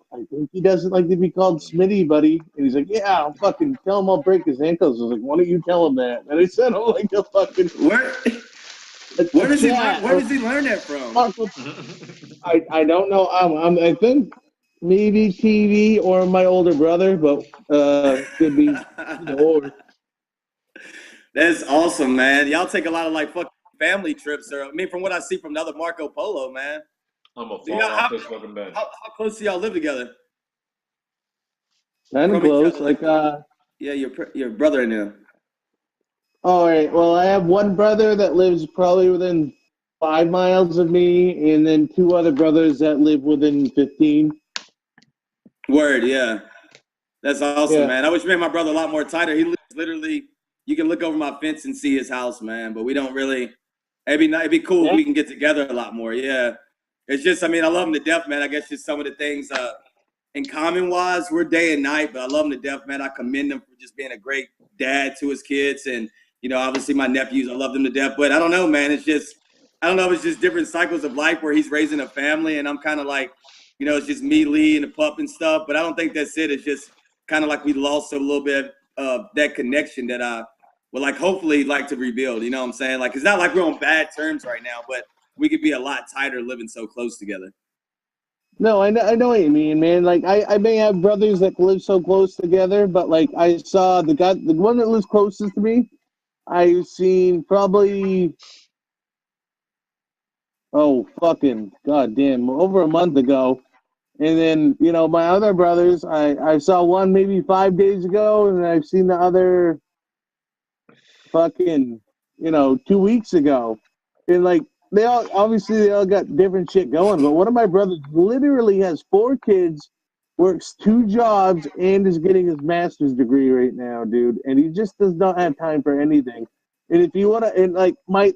he doesn't like to be called Smitty, buddy. And he's like, yeah, I'll fucking tell him I'll break his ankles. I was like, why don't you tell him that? And I sent him like a fucking Where does he learn? chat. Where does he learn that from? I don't know. I think maybe TV or my older brother, but could be or. That's awesome, man. Y'all take a lot of like fucking family trips, or I mean, from what I see from the other Marco Polo, man. I'm gonna fall off this fucking bed. How close do y'all live together? Kind of From each close, other, like yeah, your brother and him. all right. Well, I have one brother that lives probably within 5 miles of me, and then 2 other brothers that live within 15. Word, yeah. That's awesome, Yeah. man. I wish me and my brother a lot more tighter. He lives literally, you can look over my fence and see his house, man. But we don't really. It'd be cool if we can get together a lot more. Yeah. It's just, I mean, I love him to death, man. I guess just some of the things in common wise, we're day and night, but I love him to death, man. I commend him for just being a great dad to his kids, and obviously my nephews, I love them to death. But I don't know, man. It's just, I don't know. It's just different cycles of life where he's raising a family, and I'm kind of like, it's just me, Lee, and the pup and stuff. But I don't think that's it. It's just kind of like we lost a little bit of that connection that I would like hopefully like to rebuild. You know what I'm saying? Like, it's not like we're on bad terms right now, but we could be a lot tighter living so close together. No, I know what you mean, man. Like I may have brothers that live so close together, but like I saw the one that lives closest to me, I've seen probably fucking goddamn over a month ago. And then, my other brothers, I saw one maybe 5 days ago, and I've seen the other fucking, 2 weeks ago. And like they all got different shit going, but one of my brothers literally has 4 kids, works 2 jobs, and is getting his master's degree right now, dude. And he just does not have time for anything. And if you want to, and like my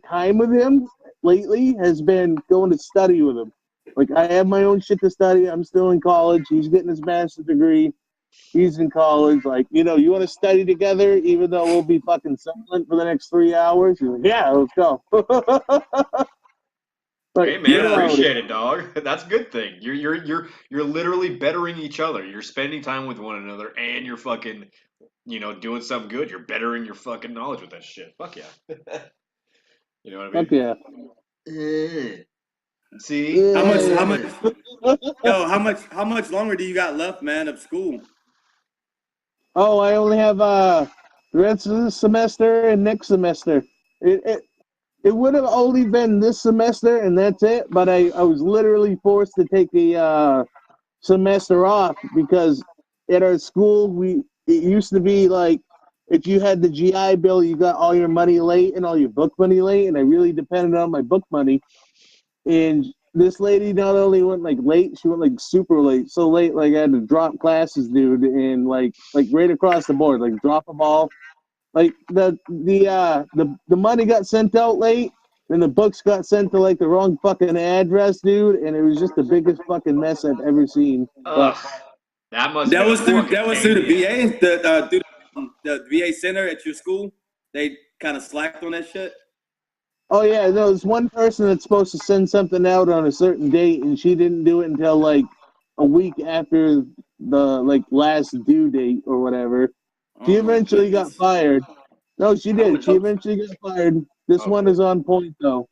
time with him lately has been going to study with him. Like I have my own shit to study. I'm still in college. He's getting his master's degree. He's in college. Like, you want to study together, even though we'll be fucking silent for the next 3 hours. He's like, yeah, let's go. Like, Hey man, appreciate it, dog. That's a good thing. You're literally bettering each other. You're spending time with one another, and you're fucking, doing something good. You're bettering your fucking knowledge with that shit. Fuck yeah. You know what I mean? Fuck yeah. See? How much longer do you got left, man, of school? Oh, I only have the rest of this semester and next semester. It would have only been this semester and that's it, but I was literally forced to take a semester off because at our school it used to be like if you had the GI Bill, you got all your money late and all your book money late, and I really depended on my book money. And this lady not only went like late, she went like super late, so late like I had to drop classes, dude, and like right across the board, like drop them all. Like the money got sent out late, and the books got sent to like the wrong fucking address, dude, and it was just the biggest fucking mess I've ever seen. Ugh, that was through the VA, through the VA center at your school. They kind of slacked on that shit. Oh yeah, no, there's one person that's supposed to send something out on a certain date, and she didn't do it until like a week after the like last due date or whatever. She eventually got fired. No, she did. She eventually got fired. This one is on point though.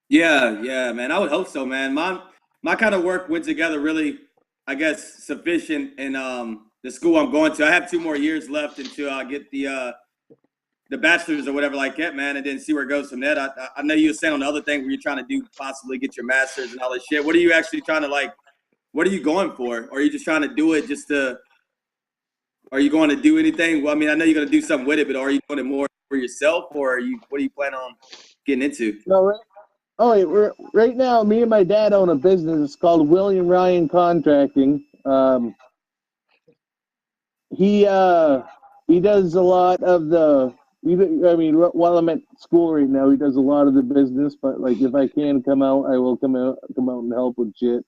Yeah, man. I would hope so, man. My kind of work went together really, I guess, sufficient in the school I'm going to. I have 2 more years left until I get the bachelor's or whatever like that, man, and then see where it goes from there. I know you were saying on the other thing where you're trying to do possibly get your master's and all this shit. What are you actually trying to like? What are you going for? Or are you just trying to do it just to? Are you going to do anything? Well, I mean, I know you're going to do something with it, but are you doing it more for yourself, or what are you planning on getting into? No, right now, me and my dad own a business. It's called William Ryan Contracting. He does a lot of the. While I'm at school right now, he does a lot of the business. But like, if I can come out, I will come out and help with shit.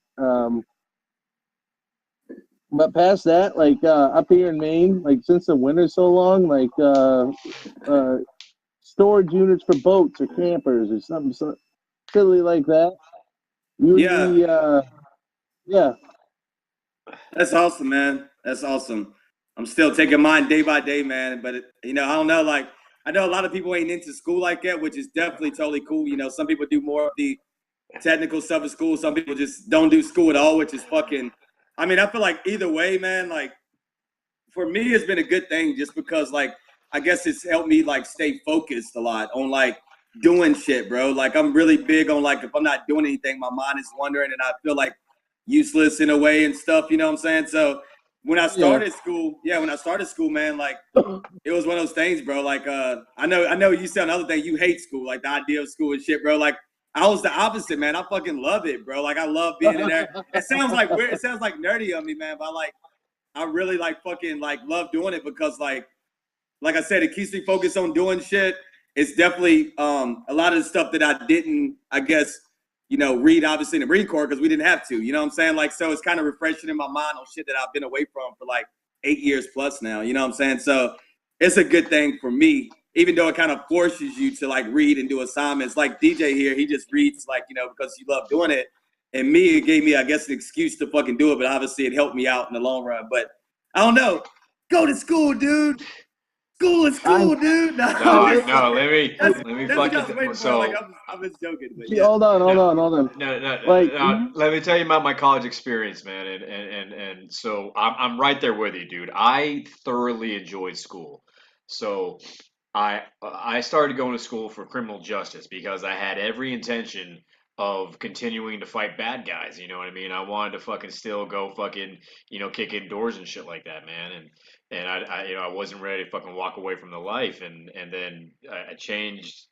But past that, like up here in Maine, like since the winter's so long, like storage units for boats or campers or something so silly like that. Yeah. That's awesome, man. That's awesome. I'm still taking mine day by day, man. But I don't know. Like, I know a lot of people ain't into school like that, which is definitely totally cool. Some people do more of the technical stuff at school. Some people just don't do school at all, which is fucking. I mean, I feel like either way, man. Like, for me, it's been a good thing just because, like, I guess it's helped me like stay focused a lot on like doing shit, bro. Like, I'm really big on like if I'm not doing anything, my mind is wandering, and I feel like useless in a way and stuff. You know what I'm saying? So when I started school, man, like it was one of those things, bro. Like I know you said another thing, you hate school, like the idea of school and shit, bro. Like I was the opposite, man. I fucking love it, bro. Like I love being in there. It sounds like weird, it sounds like nerdy of me, man, but I really like fucking like love doing it because like I said, it keeps me focused on doing shit. It's definitely a lot of the stuff that I didn't, I guess, read obviously in the Marine Corps because we didn't have to. You know what I'm saying? Like, so it's kind of refreshing in my mind on shit that I've been away from for like 8 years plus now. You know what I'm saying? So it's a good thing for me, even though it kind of forces you to like read and do assignments. Like DJ here, he just reads like, because you love doing it. And me, it gave me, I guess, an excuse to fucking do it. But obviously it helped me out in the long run. But I don't know. Go to school, dude. School is cool, dude. No, let me fucking. So like, I'm just joking. But See, hold on. No. Like, Let me tell you about my college experience, man, and so I'm right there with you, dude. I thoroughly enjoyed school. So I started going to school for criminal justice because I had every intention of continuing to fight bad guys. You know what I mean? I wanted to fucking still go fucking kick in doors and shit like that, man. And I wasn't ready to fucking walk away from the life, and then I changed.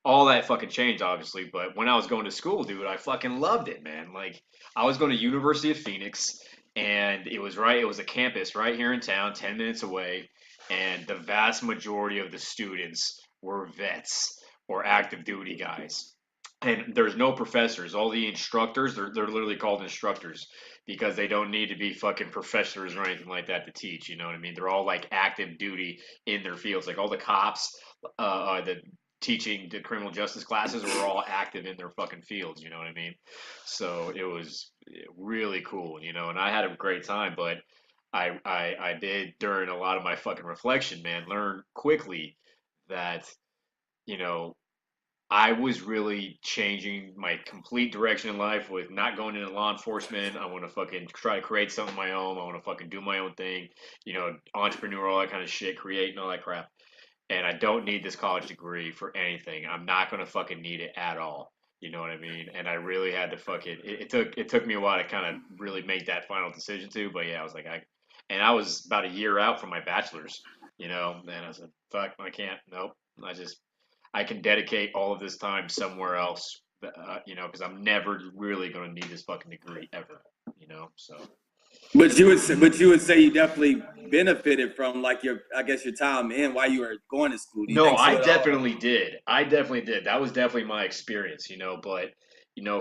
All that fucking changed, obviously. But when I was going to school, dude, I fucking loved it, man. Like I was going to University of Phoenix, and it was a campus right here in town, 10 minutes away, and the vast majority of the students were vets or active duty guys. And there's no professors. All the instructors, they're literally called instructors because they don't need to be fucking professors or anything like that to teach. You know what I mean? They're all like active duty in their fields. Like all the cops, the teaching the criminal justice classes were all active in their fucking fields. You know what I mean? So it was really cool, and I had a great time. But I did during a lot of my fucking reflection, man, learn quickly that you know I was really changing my complete direction in life with not going into law enforcement. I want to fucking try to create something of my own. I want to fucking do my own thing, entrepreneur, all that kind of shit, create and all that crap. And I don't need this college degree for anything. I'm not going to fucking need it at all. You know what I mean? And I really had to fucking, it took me a while to kind of really make that final decision too. But yeah, I was like, and I was about a year out from my bachelor's, and I said, fuck, I can't, nope. I can dedicate all of this time somewhere else, because I'm never really going to need this fucking degree ever, so. But you would say you definitely benefited from like your time in while you were going to school. Do you No, think so I definitely did. I definitely did. That was definitely my experience, but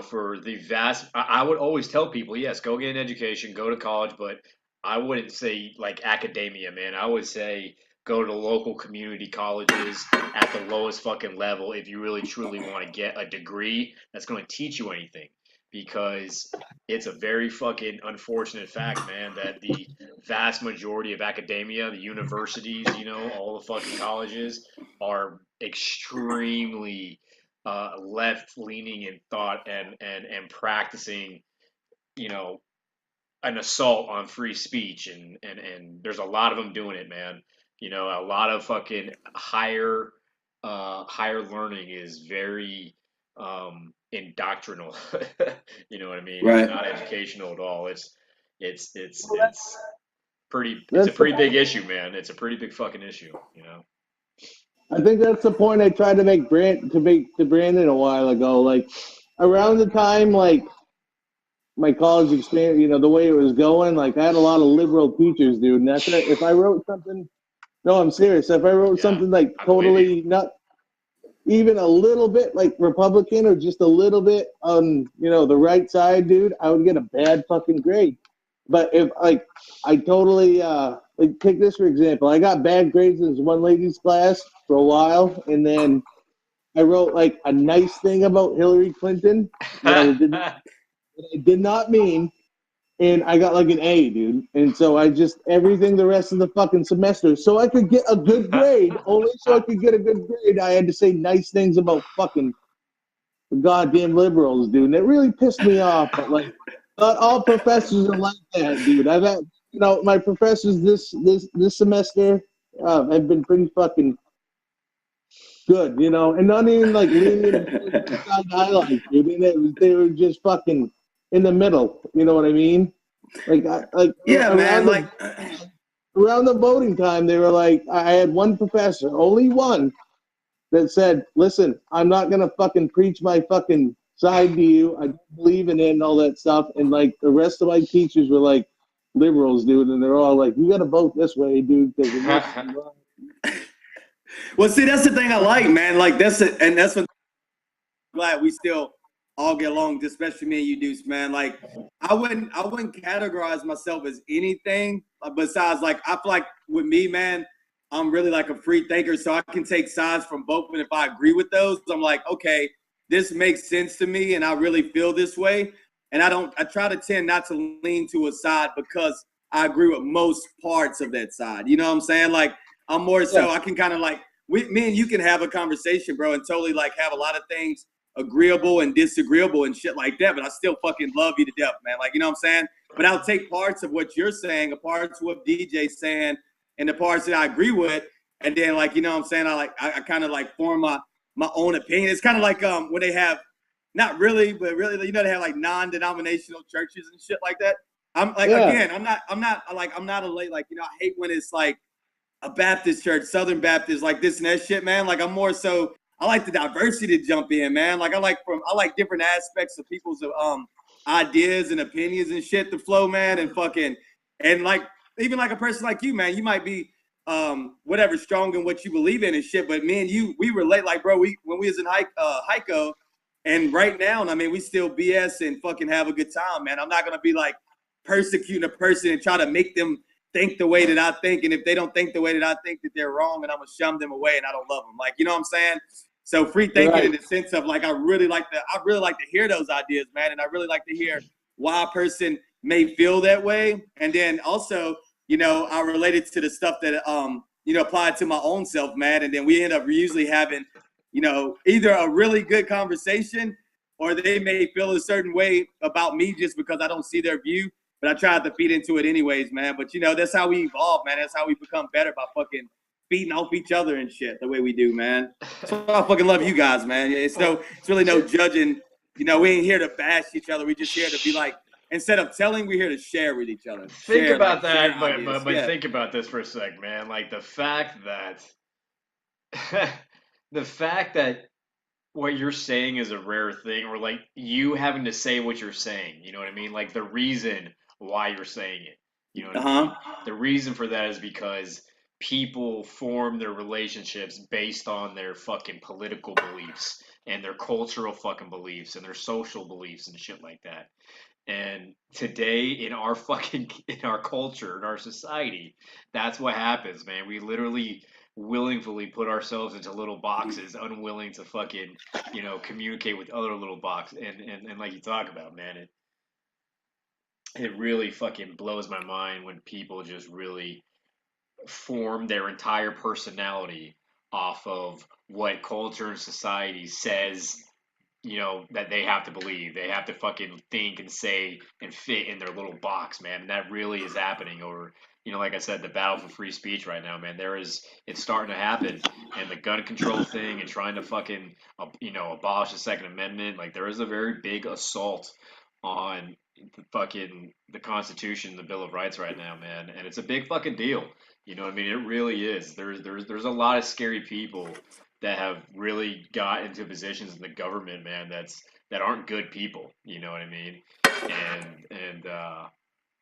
for the vast, I would always tell people, yes, go get an education, go to college, but I wouldn't say like academia, man. I would say go to local community colleges at the lowest fucking level if you really truly want to get a degree that's going to teach you anything. Because it's a very fucking unfortunate fact, man, that the vast majority of academia, the universities, all the fucking colleges are extremely left leaning in thought and practicing, an assault on free speech, and there's a lot of them doing it, man. A lot of fucking higher learning is very indoctrinal. You know what I mean? Right. It's not educational at all. It's a pretty big issue, man. It's a pretty big fucking issue, I think that's the point I tried to make to Brandon a while ago. Like around the time like my college experience, the way it was going, like I had a lot of liberal teachers, dude. And that's if I wrote something, no, I'm serious. If I wrote something like totally not even a little bit like Republican or just a little bit on, the right side, dude, I would get a bad fucking grade. But if like I totally like take this for example, I got bad grades in this one lady's class for a while, and then I wrote like a nice thing about Hillary Clinton that I did not mean, and I got like an A, dude. And so I just everything the rest of the fucking semester, so I could get a good grade. Only so I could get a good grade, I had to say nice things about fucking goddamn liberals, dude. And it really pissed me off. But like, not all professors are like that, dude. I've had, my professors this semester have been pretty fucking good, and not even like lenient side I like, dude. And they were just fucking in the middle. You know what I mean? Like, Yeah, man. Like, around the voting time, they were like, I had one professor, only one, that said, "Listen, I'm not gonna fucking preach my fucking side to you. I don't believe in it and all that stuff." And like the rest of my teachers were like liberals, dude, and they're all like, "You got to vote this way, dude, because of this." well, see, that's the thing I like, man. Like, that's what I'm glad we still all get along, especially me and you, Duece, man. Like, I wouldn't categorize myself as anything besides, like, I feel like with me, man, I'm really like a free thinker, so I can take sides from both. And if I agree with those, I'm like, okay, this makes sense to me, and I really feel this way. And I try to tend not to lean to a side because I agree with most parts of that side. You know what I'm saying? Like, I'm more so, I can kind of like, me and you can have a conversation, bro, and totally like have a lot of things agreeable and disagreeable and shit like that, but I still fucking love you to death, man. Like, you know what I'm saying? But I'll take parts of what you're saying, parts of what DJ's saying, and the parts that I agree with, and then, like, you know what I'm saying, I kind of like form my own opinion. It's kind of like when they have, not really, but really, they have like non-denominational churches and shit like that. I'm like, again, I'm not a late, like, I hate when it's like a Baptist church, Southern Baptist, like this and that shit, man. Like, I'm more so, I like the diversity to jump in, man. Like, I like different aspects of people's ideas and opinions and shit to flow, man. And like, even like a person like you, man, you might be whatever, strong in what you believe in and shit. But me and you, we relate. Like, bro, when we was in Heiko, and right now, I mean, we still BS and fucking have a good time, man. I'm not gonna be like persecuting a person and try to make them think the way that I think. And if they don't think the way that I think, that they're wrong, and I'm gonna shun them away and I don't love them. Like, you know what I'm saying? So free thinking in the sense of like, I really like to hear those ideas, man. And I really like to hear why a person may feel that way. And then also, I related to the stuff that, applied to my own self, man. And then we end up usually having, either a really good conversation, or they may feel a certain way about me just because I don't see their view. But I tried to feed into it anyways, man. But, that's how we evolve, man. That's how we become better, by fucking feeding off each other and shit the way we do, man. So I fucking love you guys, man. It's really no judging. We ain't here to bash each other. We just here to be like, instead of telling, we're here to share with each other. Think about that, but think about this for a sec, man. Like, the fact that what you're saying is a rare thing, or like you having to say what you're saying, you know what I mean? Like, the reason why you're saying it, you know what I mean? The reason for that is because people form their relationships based on their fucking political beliefs and their cultural fucking beliefs and their social beliefs and shit like that. And today in our culture, in our society, that's what happens, man. We literally willingly put ourselves into little boxes, unwilling to fucking, communicate with other little boxes. And like you talk about, man, it really fucking blows my mind when people just really form their entire personality off of what culture and society says, that they have to believe. They have to fucking think and say and fit in their little box, man. And that really is happening over, like I said, the battle for free speech right now, man. It's starting to happen. And the gun control thing and trying to fucking, abolish the Second Amendment, like, there is a very big assault on the Constitution, the Bill of Rights right now, man. And it's a big fucking deal. You know what I mean? It really is. There's a lot of scary people that have really got into positions in the government, man, that aren't good people. You know what I mean? And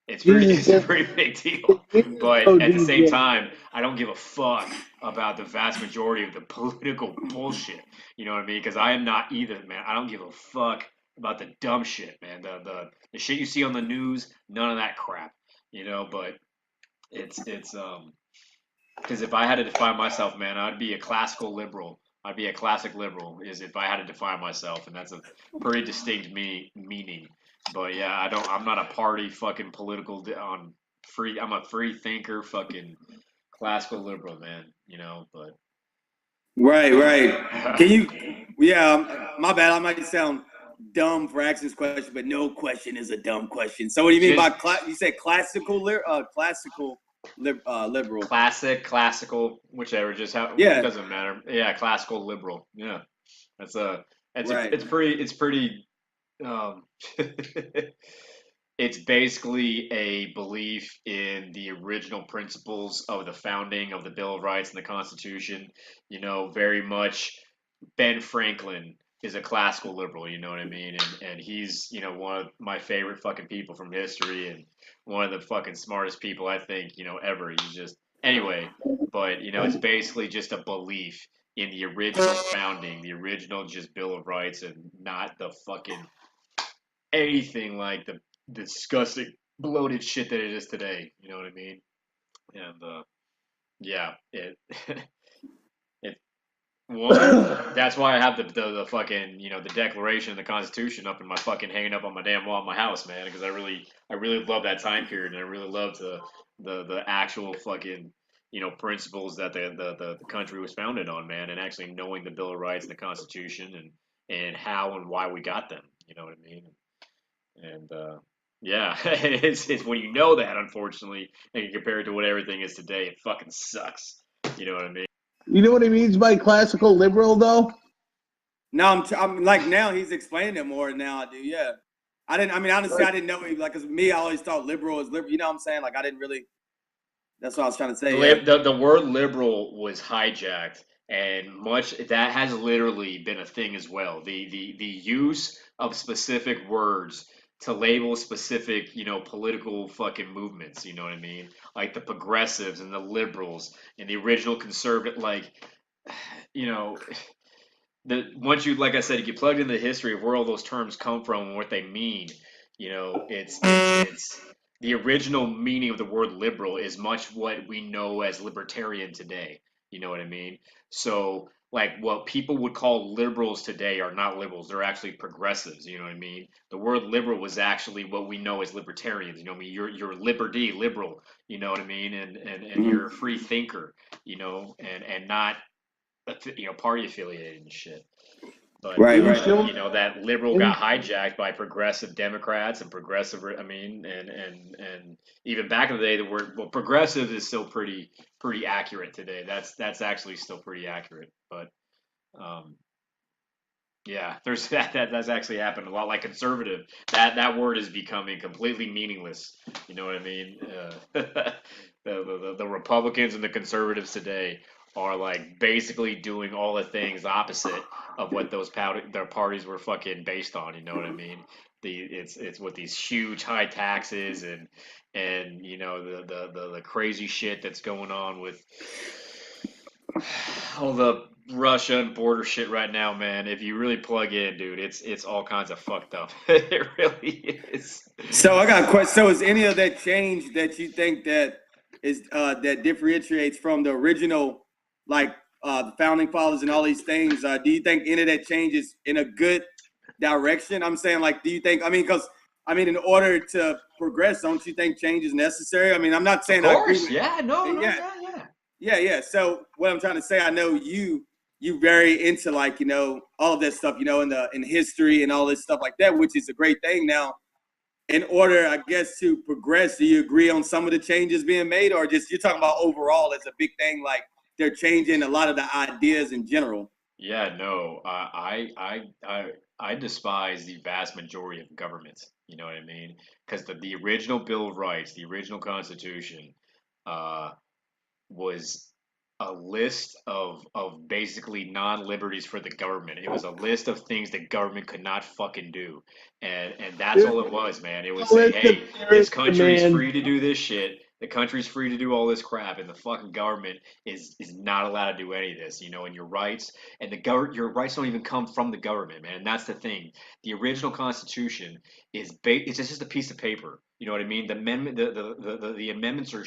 it's a pretty big deal. But at the same time, I don't give a fuck about the vast majority of the political bullshit. You know what I mean? Because I am not either, man. I don't give a fuck about the dumb shit, man. The shit you see on the news, none of that crap. But it's because if I had to define myself, man, I'd be a classical liberal I'd be a classic liberal, is if I had to define myself, and that's a pretty distinct meaning. But yeah, I'm not a party fucking political on free. I'm a free thinker, fucking classical liberal, man. But Right. Can you? Yeah, my bad. I might sound dumb for asking this question, but no question is a dumb question. So, what do you mean by you said classical liberal? Classical, whichever. Just how. Yeah. It doesn't matter. Yeah, classical liberal. Yeah, that's Right. it's pretty. It's basically a belief in the original principles of the founding of the Bill of Rights and the Constitution. Very much Ben Franklin is a classical liberal, you know what I mean? And he's, one of my favorite fucking people from history and one of the fucking smartest people I think, ever. He's just, anyway, but, it's basically just a belief in the original founding, the original just Bill of Rights, and not the fucking anything like the disgusting, bloated shit that it is today. You know what I mean? And yeah, it one. That's why I have the fucking the Declaration and the Constitution up in my fucking hanging up on my damn wall in my house, man. Because I really love that time period, and I really love the actual fucking principles that the country was founded on, man, and actually knowing the Bill of Rights and the Constitution and how and why we got them. You know what I mean? And yeah, it's when you know that, unfortunately, and you compare it to what everything is today, it fucking sucks. You know what I mean? You know what he means by classical liberal, though? No, I'm like now he's explaining it more now. I do, yeah. I mean, honestly, I didn't know he like, cause me, I always thought liberal is liberal. You know what I'm saying? Like, I didn't really. That's what I was trying to say. The word liberal was hijacked, and much that has literally been a thing as well. The use of specific words to label specific, political fucking movements. You know what I mean? Like the progressives and the liberals and the original conservative, like, you know. Once you, like I said, you get plugged into the history of where all those terms come from and what they mean, it's the original meaning of the word liberal is much what we know as libertarian today. You know what I mean? So, like, what people would call liberals today are not liberals; they're actually progressives. You know what I mean? The word liberal was actually what we know as libertarians. You know what I mean? You're liberal. You know what I mean? And you're a free thinker. And not party affiliated and shit. But Right. That liberal got hijacked by progressive Democrats and progressive. I mean, and even back in the day, the word progressive is still pretty accurate today. That's actually still pretty accurate. But yeah, there's that's actually happened a lot. Like conservative, that word is becoming completely meaningless. You know what I mean? The Republicans and the conservatives today are like basically doing all the things opposite of what their parties were fucking based on. You know what I mean? It's with these huge high taxes and the crazy shit that's going on with all the Russia and border shit right now, man. If you really plug in, dude, it's all kinds of fucked up. It really is. So I got a question. So is any of that change that you think that is that differentiates from the original, like the founding fathers and all these things? Do you think any of that change is in a good direction? I'm saying, like, do you think? I mean, because in order to progress, don't you think change is necessary? I mean, I'm not saying Of I agree course, with, yeah, no, yeah. So what I'm trying to say, I know you very into like all of that stuff, in history and all this stuff like that, which is a great thing. Now, in order, I guess, to progress, do you agree on some of the changes being made, or just you're talking about overall as a big thing, like they're changing a lot of the ideas in general? Yeah, no. I despise the vast majority of governments. You know what I mean? Because the original Bill of Rights, the original Constitution, uh, was a list of basically non-liberties for the government. It was a list of things that government could not fucking do. And that's all it was, man. It would say, hey, this country's free to do this shit. The country's free to do all this crap, and the fucking government is not allowed to do any of this, and your rights and your rights don't even come from the government, man. And that's the thing. The original Constitution it's just a piece of paper. You know what I mean? The amendment, the amendments are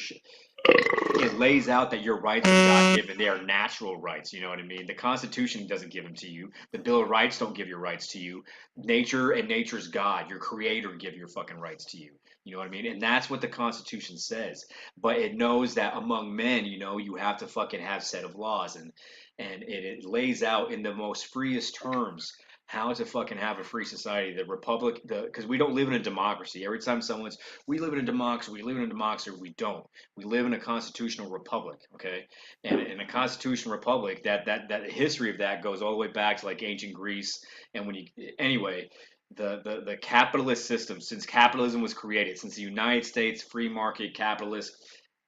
it lays out that your rights are God given. They are natural rights. You know what I mean? The Constitution doesn't give them to you. The Bill of Rights don't give your rights to you. Nature and nature's God, your creator, give your fucking rights to you. You know what I mean? And that's what the Constitution says. But it knows that among men, you know, you have to fucking have set of laws, and it lays out in the most freest terms how to fucking have a free society. The republic, because we don't live in a democracy. Every time someone's, we live in a democracy, we live in a democracy, we don't. We live in a constitutional republic, okay? And in a constitutional republic, that history of that goes all the way back to like ancient Greece. And when you, anyway, the capitalist system, since capitalism was created, since the United States free market capitalist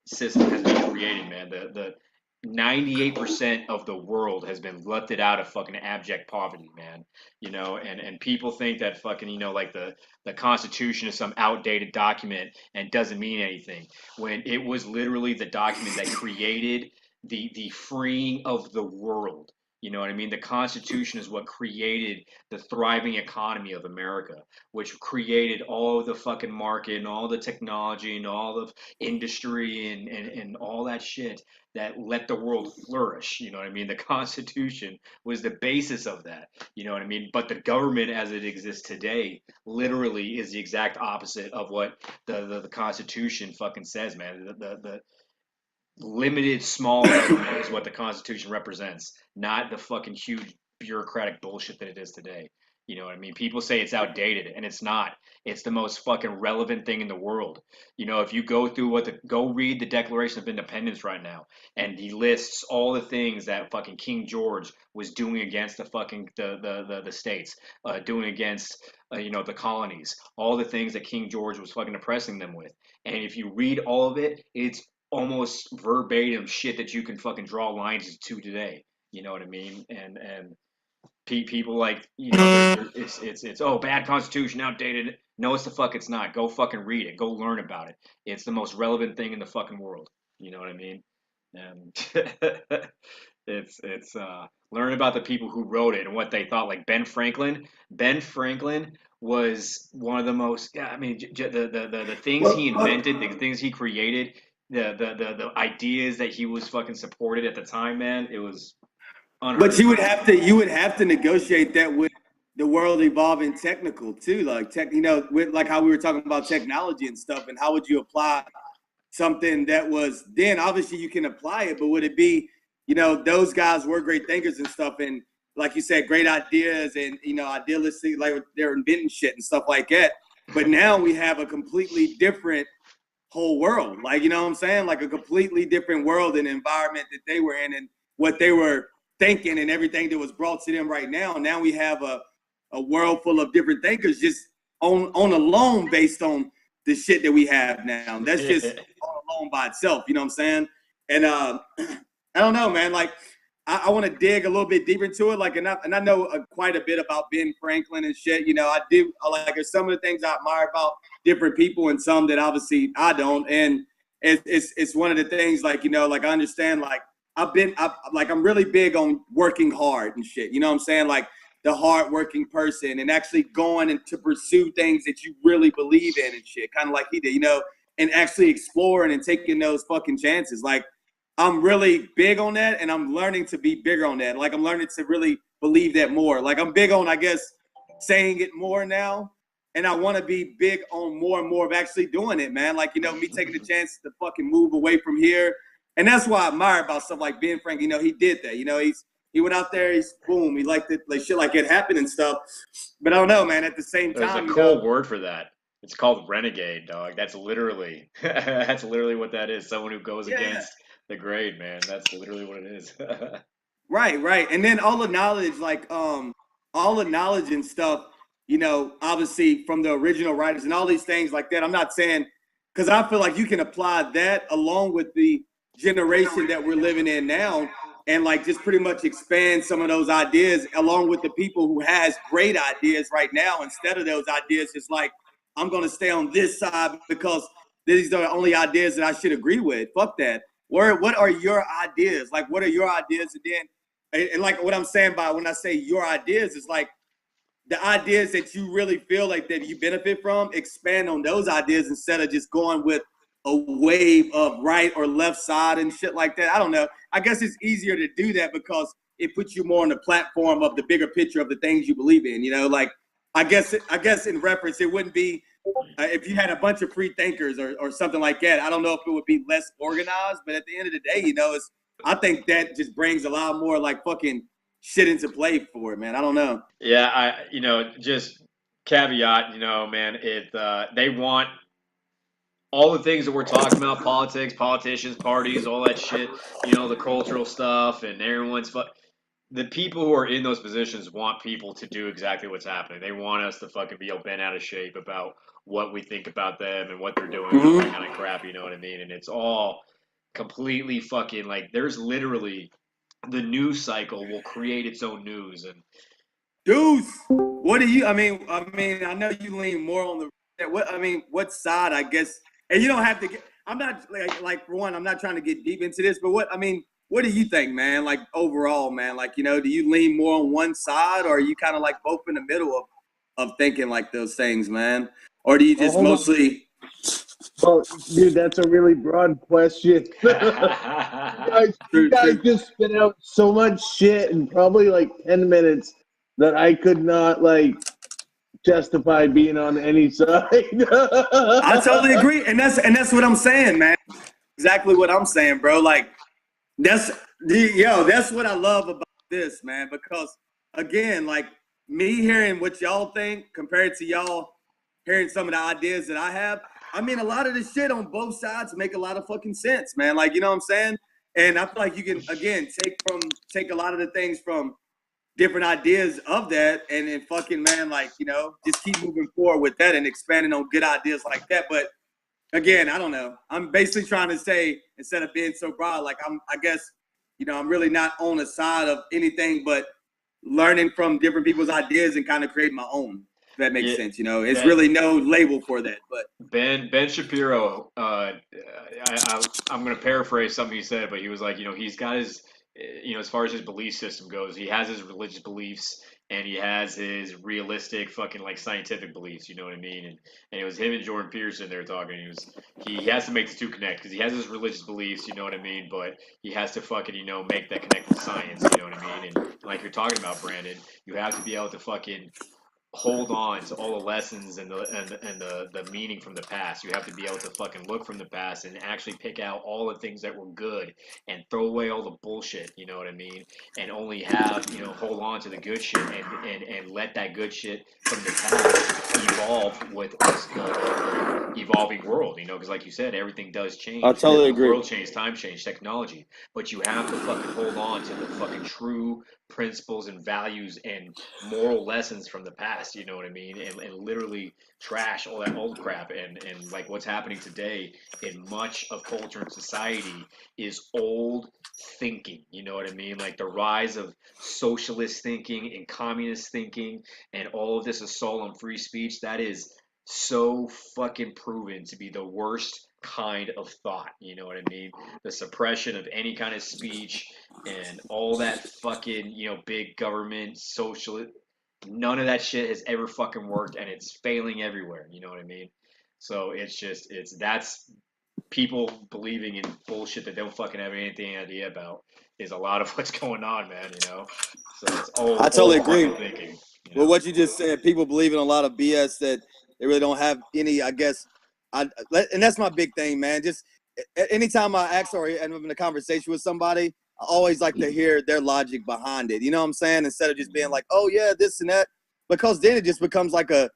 system has been created, man, the 98% of the world has been lifted out of fucking abject poverty, man. You know, and people think that fucking, you know, like the Constitution is some outdated document and doesn't mean anything, when it was literally the document that created the freeing of the world. You know what I mean? The Constitution is what created the thriving economy of America, which created all the fucking market and all the technology and all of industry and all that shit that let the world flourish. You know what I mean? The Constitution was the basis of that. You know what I mean? But the government as it exists today literally is the exact opposite of what the Constitution fucking says, man. The limited small government is what the Constitution represents, not the fucking huge bureaucratic bullshit that it is today. You know what I mean? People say it's outdated, and it's not. It's the most fucking relevant thing in the world. You know, if you go through go read the Declaration of Independence right now, and he lists all the things that fucking King George was doing against the fucking the states, doing against you know, the colonies, all the things that King George was fucking oppressing them with. And if you read all of it, it's almost verbatim shit that you can fucking draw lines to today. You know what I mean? And people like, you know, it's oh, bad Constitution, outdated. No, it's the fuck it's not. Go fucking read it. Go learn about it. It's the most relevant thing in the fucking world. You know what I mean? And it's learn about the people who wrote it and what they thought. Like Ben Franklin. Ben Franklin was one of the most. Yeah, I mean, the things he invented, the things he created, the ideas that he was fucking supported at the time, man. It was unheard But of. you would have to negotiate that with the world evolving technical too, like tech, you know, with like how we were talking about technology and stuff, and how would you apply something that was then? Obviously you can apply it, but would it be, you know, those guys were great thinkers and stuff, and like you said, great ideas and, you know, idealistic, like they're inventing shit and stuff like that. But now we have a completely different whole world, like, you know what I'm saying, like a completely different world and environment that they were in and what they were thinking and everything that was brought to them right now. Now we have a world full of different thinkers just on alone based on the shit that we have now. That's just all alone by itself, you know what I'm saying? And I don't know, man, like I want to dig a little bit deeper into it, like, and I know quite a bit about Ben Franklin and shit, you know. I like, there's some of the things I admire about different people and some that obviously I don't, and it's one of the things, like, you know, like I understand, like I'm really big on working hard and shit, you know what I'm saying? Like the hard-working person and actually going and to pursue things that you really believe in and shit, kind of like he did, you know, and actually exploring and taking those fucking chances. Like I'm really big on that, and I'm learning to be bigger on that. Like I'm learning to really believe that more. Like I'm big on, I guess, saying it more now, and I want to be big on more and more of actually doing it, man. Like, you know, me taking the chance to fucking move away from here. And that's why I admire about stuff like Ben Frank. You know, he did that. You know, he went out there, he's boom, he liked it, like shit like it happened and stuff. But I don't know, man, at the same time. There's a cool word for that. It's called renegade, dog. That's literally what that is. Someone who goes against the grade, man. That's literally what it is. Right. And then all the knowledge, like all the knowledge and stuff, you know, obviously from the original writers and all these things like that. I'm not saying, because I feel like you can apply that along with the generation that we're living in now, and like just pretty much expand some of those ideas along with the people who has great ideas right now. Instead of those ideas, it's like, I'm going to stay on this side because these are the only ideas that I should agree with. Fuck that. What are your ideas? Like, what are your ideas? And then, and like what I'm saying by when I say your ideas is like the ideas that you really feel like that you benefit from, expand on those ideas instead of just going with a wave of right or left side and shit like that. I don't know. I guess it's easier to do that because it puts you more on the platform of the bigger picture of the things you believe in. You know, like I guess in reference, it wouldn't be if you had a bunch of free thinkers or something like that. I don't know if it would be less organized, but at the end of the day, you know, I think that just brings a lot more like fucking shit into play for it, man. I don't know. Yeah, just caveat, man, they want all the things that we're talking about, politics, politicians, parties, all that shit, the cultural stuff, and the people who are in those positions want people to do exactly what's happening. They want us to fucking be all bent out of shape about what we think about them and what they're doing and all that kind of crap, you know what I mean? And it's all completely fucking like there's literally the news cycle will create its own news. And Duece, what do you? I mean, I know you lean more on what side? I guess, and you don't have to get. I'm not like for one, I'm not trying to get deep into this, but what do you think, man? Like overall, man, like do you lean more on one side, or are you kind of like both in the middle of thinking like those things, man? Or do you just mostly? Well, dude, that's a really broad question. you guys just spit out so much shit in probably like 10 minutes that I could not like justify being on any side. I totally agree, and that's what I'm saying, man. Exactly what I'm saying, bro. Like that's what I love about this, man. Because again, like me hearing what y'all think compared to y'all hearing some of the ideas that I have. I mean, a lot of the shit on both sides make a lot of fucking sense, man. Like, you know what I'm saying? And I feel like you can, again, take a lot of the things from different ideas of that and then fucking, man, like, just keep moving forward with that and expanding on good ideas like that. But again, I don't know. I'm basically trying to say, instead of being so broad, like I guess, I'm really not on the side of anything but learning from different people's ideas and kind of creating my own. If that makes sense, it's really no label for that. But Ben Shapiro, I'm going to paraphrase something he said, but he was like, he's got his, as far as his belief system goes, he has his religious beliefs and he has his realistic fucking like scientific beliefs. You know what I mean? And it was him and Jordan Peterson they were talking. He has to make the two connect because he has his religious beliefs. You know what I mean? But he has to fucking make that connect with science. You know what I mean? And like you're talking about, Brandon, you have to be able to fucking hold on to all the lessons and the meaning from the past. You have to be able to fucking look from the past and actually pick out all the things that were good and throw away all the bullshit, you know what I mean? And only have, hold on to the good shit and let that good shit from the past evolve with us evolving world, because like you said, everything does change. I totally agree. The world change, time change, technology. But you have to fucking hold on to the fucking true principles and values and moral lessons from the past, you know what I mean? And literally trash all that old crap. And like what's happening today in much of culture and society is old thinking, you know what I mean? Like the rise of socialist thinking and communist thinking and all of this assault on free speech, that is so fucking proven to be the worst kind of thought, you know what I mean? The suppression of any kind of speech and all that fucking, big government, socialist, none of that shit has ever fucking worked and it's failing everywhere, you know what I mean? So that's people believing in bullshit that they don't fucking have anything idea about is a lot of what's going on, man, So it's I totally agree. Thinking, Well, what you just said, people believe in a lot of BS that they really don't have any, I guess, and that's my big thing, man. Just anytime I ask or I'm in a conversation with somebody, I always like to hear their logic behind it. You know what I'm saying? Instead of just being like, oh yeah, this and that, because then it just becomes like it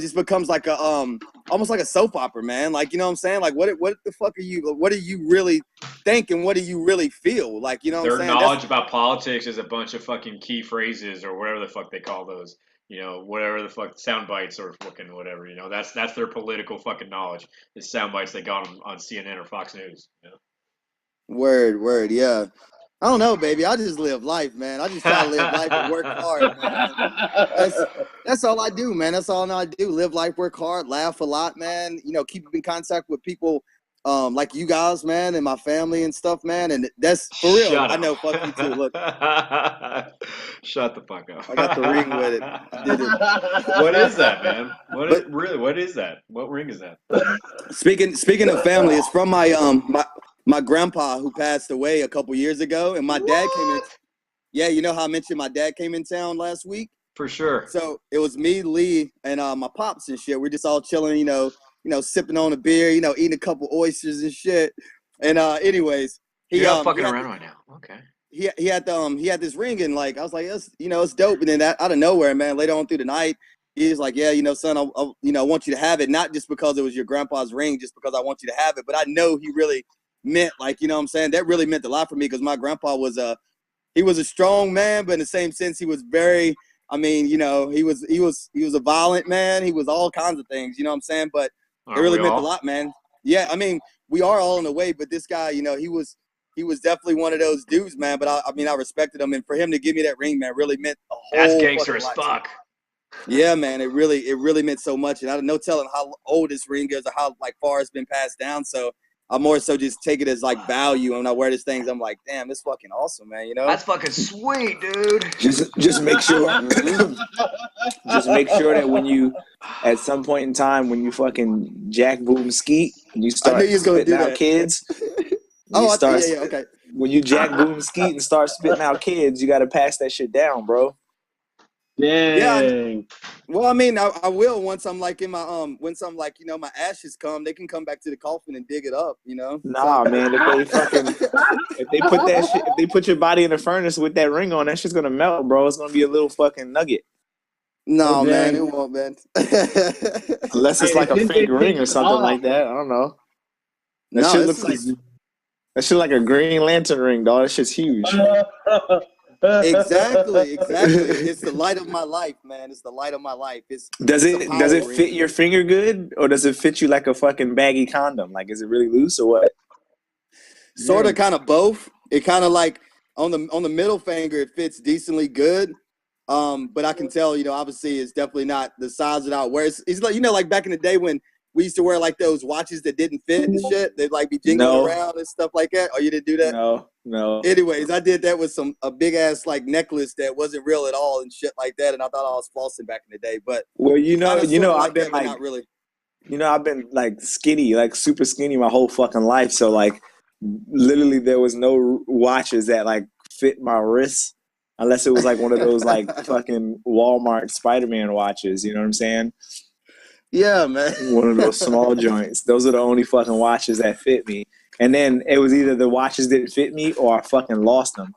just becomes like a almost like a soap opera, man. Like, you know what I'm saying? Like, what the fuck are you? What do you really think and what do you really feel? Like, you know what I'm saying? Their knowledge about politics is a bunch of fucking key phrases or whatever the fuck they call those. Whatever the fuck sound bites or fucking whatever. That's their political fucking knowledge. The sound bites they got on CNN or Fox News. Word, yeah. I don't know, baby. I just live life, man. I just try to live life and work hard, man. That's all I do, man. That's all I do. Live life, work hard, laugh a lot, man. Keep in contact with people like you guys, man, and my family and stuff, man. And that's for real. Shut I up. know. Fuck you too. Look, Shut the fuck up. I got the ring with it. I did it. What is that, man? What But is that? What ring is that? speaking of family, it's from my grandpa who passed away a couple years ago, and my dad came in. Yeah, you know how I mentioned my dad came in town last week. For sure. So it was me, Lee, and my pops and shit. We're just all chilling, sipping on a beer, eating a couple oysters and shit. And anyways, You're not fucking around right now. Okay. he had this ring, and like I was like, it's dope. And then out of nowhere, man, later on through the night, he was like, yeah, son, I want you to have it, not just because it was your grandpa's ring, just because I want you to have it, but I know he really meant, like, you know what I'm saying, that really meant a lot for me, because my grandpa was he was a strong man, but in the same sense, he was very, I mean, he was a violent man. He was all kinds of things, you know what I'm saying? But it really meant a lot, man. Yeah, I mean, we are all in a way, but this guy, he was definitely one of those dudes, man. But I respected him, and for him to give me that ring, man, really meant a whole. That's gangster as fuck. Yeah, man, it really meant so much, and I don't know telling how old this ring is or how like far it's been passed down. So I more so just take it as like value. And when I wear these things, I'm like, damn, this fucking awesome, man. That's fucking sweet, dude. Just make sure. Just make sure that when you, at some point in time, when you fucking jack boom skeet, and you start spitting out kids. Okay. When you jack boom skeet and start spitting out kids, you got to pass that shit down, bro. Dang. Yeah. Well, I mean, I will once I'm like in my once I'm like, my ashes come, they can come back to the coffin and dig it up, Nah, man, if they put your body in the furnace with that ring on, that shit's gonna melt, bro. It's gonna be a little fucking nugget. No, man, it won't, man. Unless it's like a fake ring or something like that. I don't know. That shit looks like a Green Lantern ring, dog. That shit's huge. Exactly. It's the light of my life, man. It's the light of my life. Does it fit your finger good, or does it fit you like a fucking baggy condom? Like, is it really loose or what? Sort of, kind of both. It kind of like on the middle finger, it fits decently good. But I can tell, obviously, it's definitely not the size it out. Where it's like, like back in the day when we used to wear like those watches that didn't fit and shit. They'd like be jingling around and stuff like that. Oh, you didn't do that? No. Anyways, I did that with a big ass like necklace that wasn't real at all and shit like that. And I thought I was flossing back in the day. But well, I've been like, not really. I've been like skinny, like super skinny my whole fucking life. So like, literally, there was no watches that like fit my wrists, unless it was like one of those like fucking Walmart Spider-Man watches. You know what I'm saying? Yeah, man. One of those small joints. Those are the only fucking watches that fit me. And then it was either the watches didn't fit me or I fucking lost them.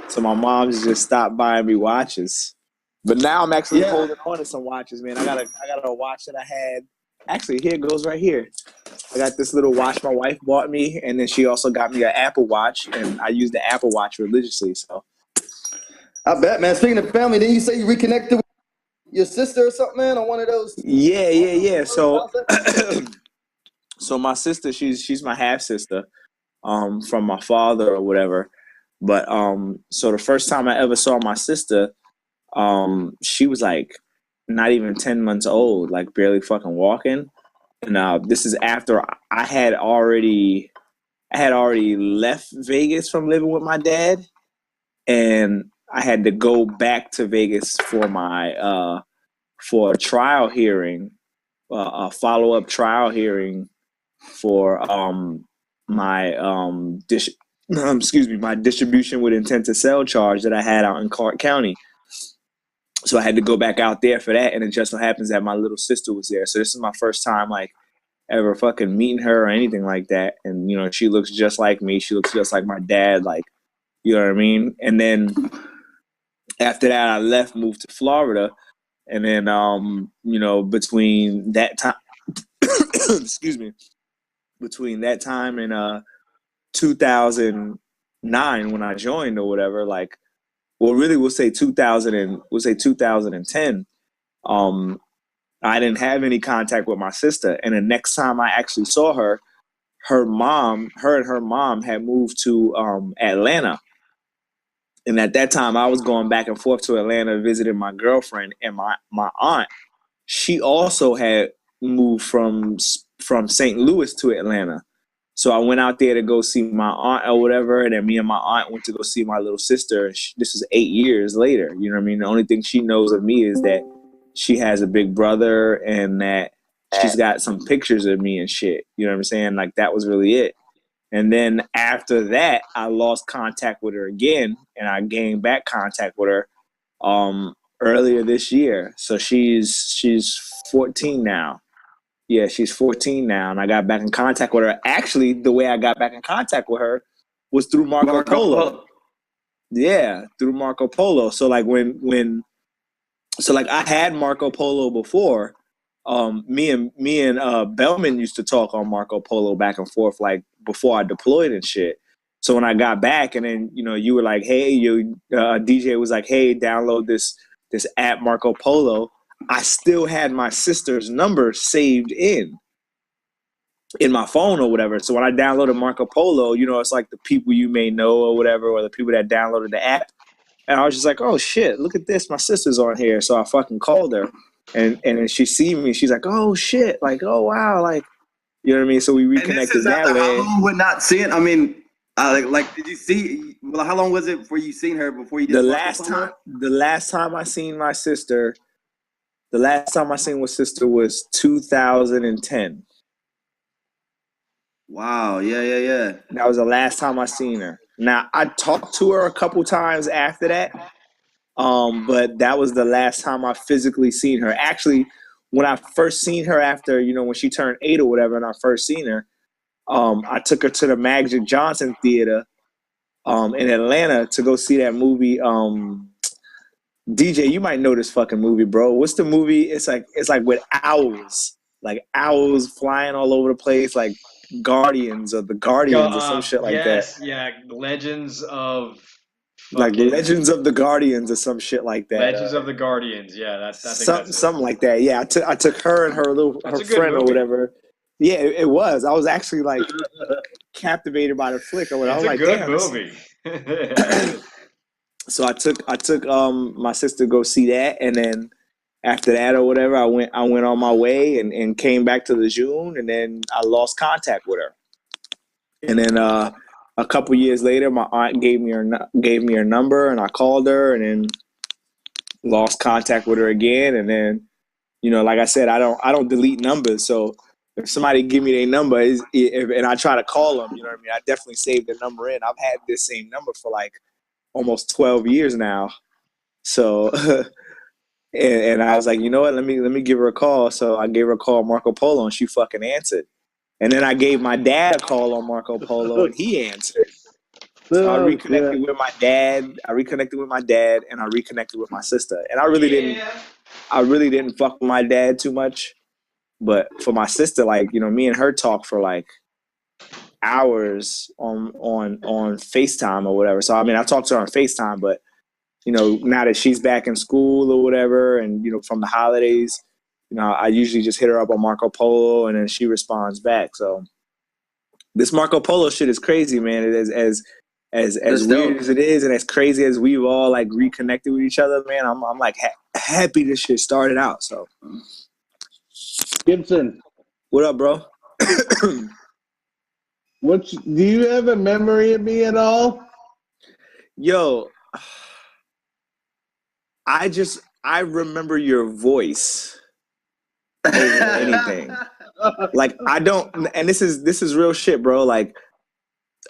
So my mom's just stopped buying me watches. But now I'm actually holding on to some watches, man. I got a watch that I had. Actually, here it goes right here. I got this little watch my wife bought me, and then she also got me an Apple Watch, and I use the Apple Watch religiously. So I bet, man. Speaking of family, didn't you say you reconnected with your sister or something, man, on one of those? Yeah. So my sister, she's my half sister, from my father or whatever. But so the first time I ever saw my sister, she was like not even 10 months old, like barely fucking walking. And this is after I had already left Vegas from living with my dad, and I had to go back to Vegas for my for a trial hearing, a follow-up trial hearing for my my distribution with intent to sell charge that I had out in Clark County. So I had to go back out there for that, and it just so happens that my little sister was there. So this is my first time like ever fucking meeting her or anything like that. And she looks just like me. She looks just like my dad, like, you know what I mean? And then after that, I left, moved to Florida, and then between that time between that time and 2009 when I joined or whatever, like, well, really we'll say 2010. I didn't have any contact with my sister, and the next time I actually saw her, her and her mom had moved to Atlanta. And at that time, I was going back and forth to Atlanta visiting my girlfriend, and my aunt. She also had moved from St. Louis to Atlanta. So I went out there to go see my aunt or whatever, and then me and my aunt went to go see my little sister. This is 8 years later. You know what I mean? The only thing she knows of me is that she has a big brother and that she's got some pictures of me and shit. You know what I'm saying? Like, that was really it. And then after that, I lost contact with her again, and I gained back contact with her earlier this year. So she's 14 now. Yeah, she's 14 now, and I got back in contact with her. Actually, the way I got back in contact with her was through Marco Polo. Yeah, through Marco Polo. So like so like I had Marco Polo before. Me and Bellman used to talk on Marco Polo back and forth, like before I deployed and shit. So when I got back, and then you were like, hey, DJ was like, hey, download this app Marco Polo. I still had my sister's number saved in my phone or whatever. So when I downloaded Marco Polo, it's like the people you may know or whatever, or the people that downloaded the app. And I was just like, oh shit, look at this. My sister's on here. So I fucking called her, and then she see me. She's like, oh shit, like, oh wow, like, you know what I mean? So we reconnected that way. How long would not see it? I mean, like, did you see? Well, how long was it before you seen her? Before you did the last time I seen my sister. The last time I seen my sister was 2010. Wow. Yeah. That was the last time I seen her. Now, I talked to her a couple times after that, but that was the last time I physically seen her. Actually, when I first seen her after, when she turned 8 or whatever, and I first seen her, I took her to the Magic Johnson Theater in Atlanta to go see that movie. DJ, you might know this fucking movie, bro. What's the movie? It's like with owls, like owls flying all over the place, like Guardians or some shit like that. Yes, yeah, Legends of like Legends of the Guardians or some shit like that. Legends of the Guardians, yeah, that's something like that. Yeah, I took her and her friend or whatever. Yeah, it was. I was actually like captivated by the flick. I was like, damn, movie. So I took my sister to go see that, and then after that or whatever, I went on my way and came back to the June, and then I lost contact with her. And then a couple years later, my aunt gave me her number, and I called her, and then lost contact with her again. And then, like I said, I don't delete numbers, so if somebody give me their number and I try to call them, you know what I mean, I definitely save the number in. I've had this same number for like almost 12 years now. So, and I was like, you know what? Let me give her a call. So I gave her a call on Marco Polo, and she fucking answered. And then I gave my dad a call on Marco Polo, and he answered. So I reconnected with my dad. And I reconnected with my sister. And I really didn't fuck with my dad too much. But for my sister, like, me and her talk for like hours on FaceTime or whatever. So I mean, I talked to her on FaceTime, but now that she's back in school or whatever, and from the holidays, I usually just hit her up on Marco Polo, and then she responds back. So this Marco Polo shit is crazy, man. It is as weird as it is, and as crazy as we've all like reconnected with each other, man. I'm like happy this shit started out. So Gibson, what up, bro? Do you have a memory of me at all? Yo, I remember your voice over anything. Like, I don't, and this is real shit, bro. Like,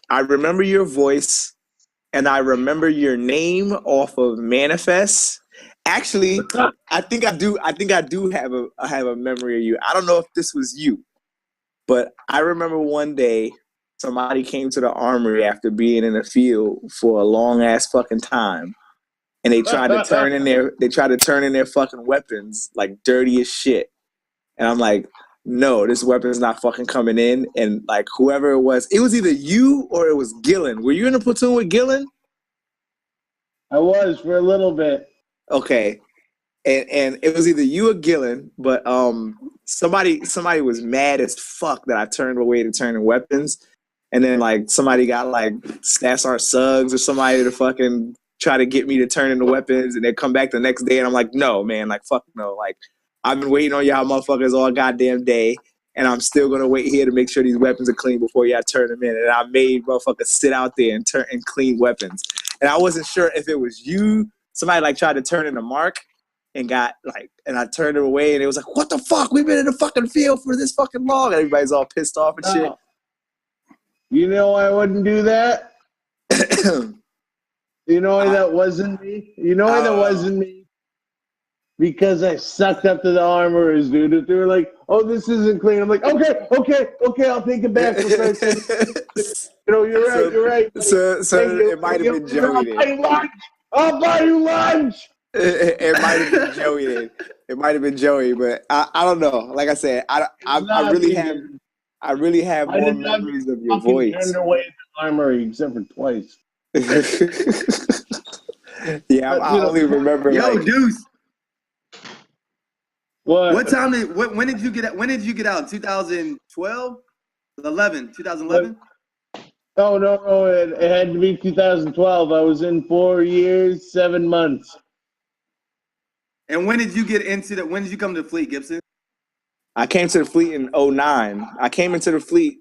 I remember your voice, and I remember your name off of Manifest. Actually, I think I do have a memory of you. I don't know if this was you, but I remember one day somebody came to the armory after being in the field for a long ass fucking time, and they tried to turn in their fucking weapons like dirty as shit. And I'm like, no, this weapon's not fucking coming in. And like whoever it was either you or it was Gillen. Were you in a platoon with Gillen? I was for a little bit. Okay. And it was either you or Gillen, but somebody was mad as fuck that I turned away to turn in weapons. And then like somebody got like Stassar Suggs or somebody to fucking try to get me to turn in the weapons, and they come back the next day and I'm like, no, man, like fuck no. Like I've been waiting on y'all motherfuckers all goddamn day. and I'm still gonna wait here to make sure these weapons are clean before y'all turn them in. And I made motherfuckers sit out there and turn and clean weapons. And I wasn't sure if it was you. Somebody like tried to turn in a mark and got like, and I turned it away, and it was like, what the fuck? We've been in the fucking field for this fucking long. And everybody's all pissed off and shit. You know I wouldn't do that? You know why that wasn't me? You know why that wasn't me? Because I sucked up to the armorers, dude. If they were like, oh, this isn't clean, I'm like, okay, I'll take it back. You know, you're right. So it might have been Joey then. I'll buy you lunch. It might have been Joey then. It might have been Joey, but I don't know. Like I said, I really have more memories of your voice. Turned away the armory except for twice. Yeah, I only remember. Yo, Duece. What? What time did? When did you get out? When did you get out? 2012, 11, 2011. Oh no! It had to be 2012. I was in 4 years, 7 months. And when did you get into that? When did you come to the fleet, Gibson? I came to the fleet in 09. I came into the fleet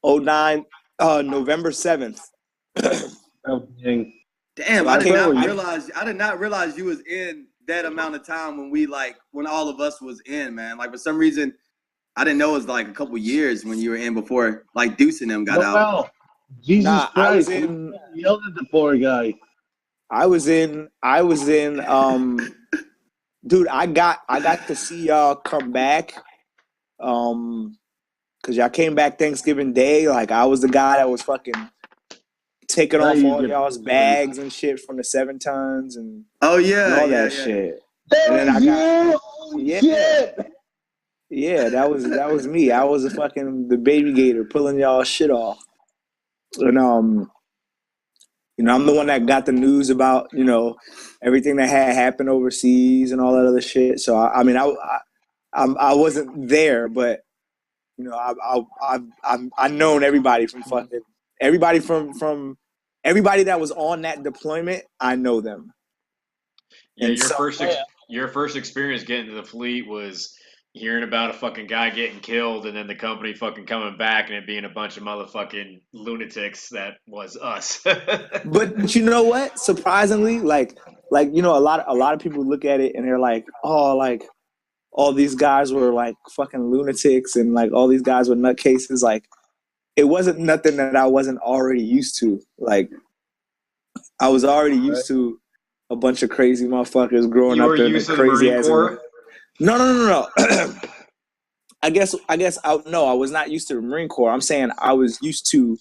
09, November 7th. Oh, dang. Damn, So I did not realize you was in that amount of time when all of us was in, man. Like for some reason, I didn't know it was like a couple years when you were in before like Duece and them got out. Wow. Jesus Christ. I was in, yelled at the poor guy. I was in dude, I got to see y'all come back. Cause y'all came back Thanksgiving Day. Like I was the guy that was fucking taking off all y'all's bags and shit from the 7 tons and all that shit. And then I got yeah, that was me. I was the baby gator pulling y'all shit off. And I'm the one that got the news about everything that had happened overseas and all that other shit. So I wasn't there, but I've known everybody from fucking everybody from everybody that was on that deployment. I know them. Yeah, your first experience getting to the fleet was hearing about a fucking guy getting killed, and then the company fucking coming back, and it being a bunch of motherfucking lunatics that was us. But you know what? Surprisingly, like a lot of people look at it and they're like, oh, like all these guys were like fucking lunatics and like all these guys were nutcases. Like it wasn't nothing that I wasn't already used to. Like I was already used to a bunch of crazy motherfuckers growing up in the crazy ass. No. I guess I was not used to the Marine Corps. I'm saying I was used to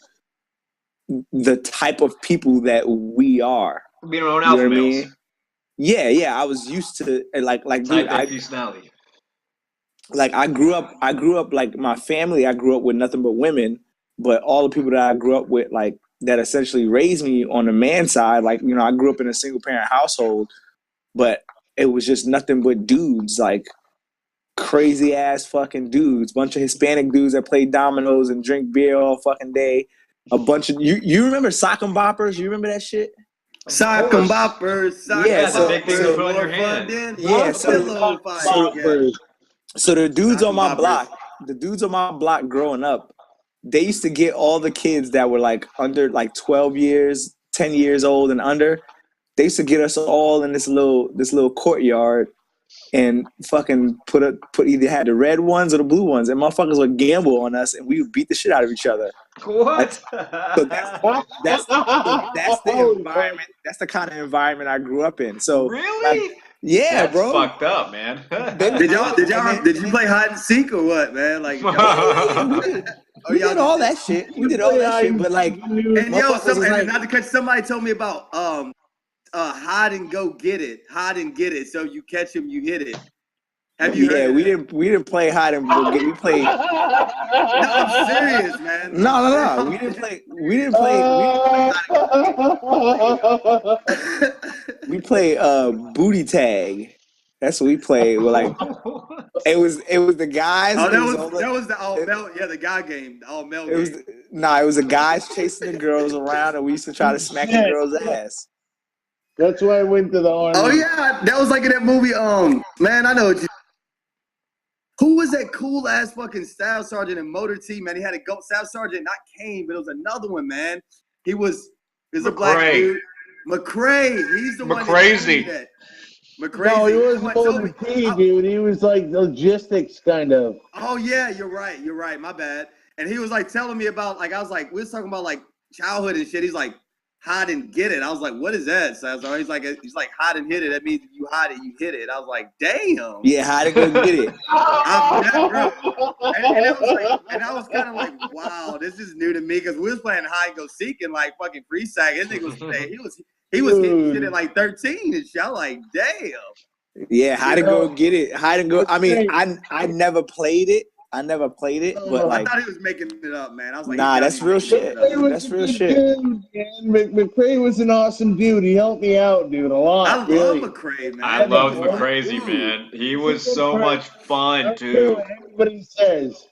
the type of people that we are. Being around alpha males. I mean? Yeah. I was used to like dude, I grew up like my family. I grew up with nothing but women, but all the people that I grew up with, like that essentially raised me on the man side. Like I grew up in a single parent household, but it was just nothing but dudes, like crazy ass fucking dudes. Bunch of Hispanic dudes that play dominoes and drink beer all fucking day. A bunch of you remember sock and boppers? You remember that shit? Sock and boppers. Yeah, the big thing to put on your hand. So the dudes on my block growing up, they used to get all the kids that were like under like 12 years, 10 years old and under. They used to get us all in this little courtyard and fucking put either had the red ones or the blue ones, and motherfuckers would gamble on us, and we would beat the shit out of each other. What? So that's the environment. That's the kind of environment I grew up in. So really, yeah, that's bro, fucked up, man. Did you play hide and seek or what, man? Like we did all that shit. We did all that shit, but like, and not to cut. Somebody told me about hide and go get it. Hide and get it. So you catch him, you hit it. Have you heard we didn't play hide and go get. We played. No, I'm serious, man. No. We didn't play. We play booty tag. That's what we played. We're like, it was the guys. Oh, that was the all male. Yeah, the guy game, the all male game. It was the guys chasing the girls around, and we used to try to smack the girls' ass. That's why I went to the army. Oh yeah, that was like in that movie. Man, I know what you. Who was that cool ass fucking staff sergeant in motor team, man? He had a go staff sergeant, not Kane, but it was another one, man. He was a black McCray. dude. McCray. He's the one that told me McCrazy. that. No, McCrazy. he He's the wasn't one that told me. motor T, dude. He was like logistics kind of. Oh yeah, you're right. You're right. My bad. And he was like telling me about like I was like we was talking about like childhood and shit. He's like hide and get it. I was like, what is that? So he's like hide and hit it. That means if you hide it, you hit it. I was like, damn. Yeah, how to go get it. I'm not, bro. And I was kind of like, wow, this is new to me because we was playing hide and go seek and like fucking free sack. This nigga was he was hitting shit at like 13 and shit. I'm like, damn. Yeah, how to go get it. Hide and go. I mean, I never played it. But like, I thought he was making it up, man. I was like, nah, that's real shit. That's real shit. Dude, man. McCray was an awesome dude. He helped me out, dude, a lot. I love really. McCray, man. I loved McCrazy, man. He was so much fun, too. Everybody says.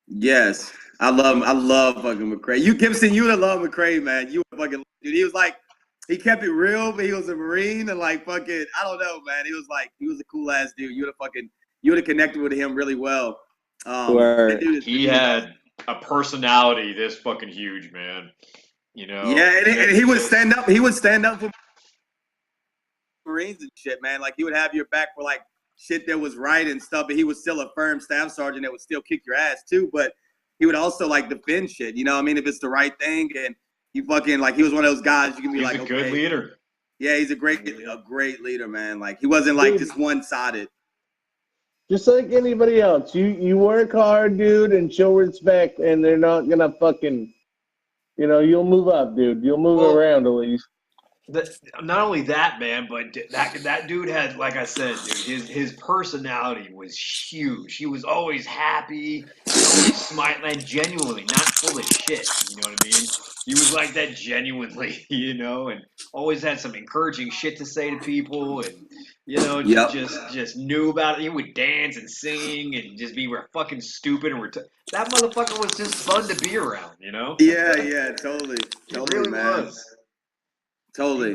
Yes, I love fucking McCray. You Gibson, you would love McCray, man. You would fucking dude. He was like, he kept it real, but he was a Marine and like fucking, I don't know, man. He was a cool ass dude. You would have connected with him really well. He had a personality this fucking huge, man. You know. Yeah, and he would stand up. He would stand up for Marines and shit, man. Like he would have your back for like shit that was right and stuff, but he was still a firm staff sergeant that would still kick your ass too. But he would also like defend shit. You know what I mean? If it's the right thing, and you fucking like he was one of those guys you can be He's like, a good leader. Yeah, he's a great leader, man. Like he wasn't like just one-sided. Just like anybody else, you work hard, dude, and show respect, and they're not gonna fucking, you'll move up, dude. You'll move around at least. Not only that, man, but that dude had, like I said, dude, his personality was huge. He was always happy, always smiling, and genuinely not full of shit. You know what I mean? He was like that genuinely, and always had some encouraging shit to say to people, and just knew about it. He would dance and sing and just be fucking stupid and that motherfucker was just fun to be around, Yeah, totally, He really man. was. Totally.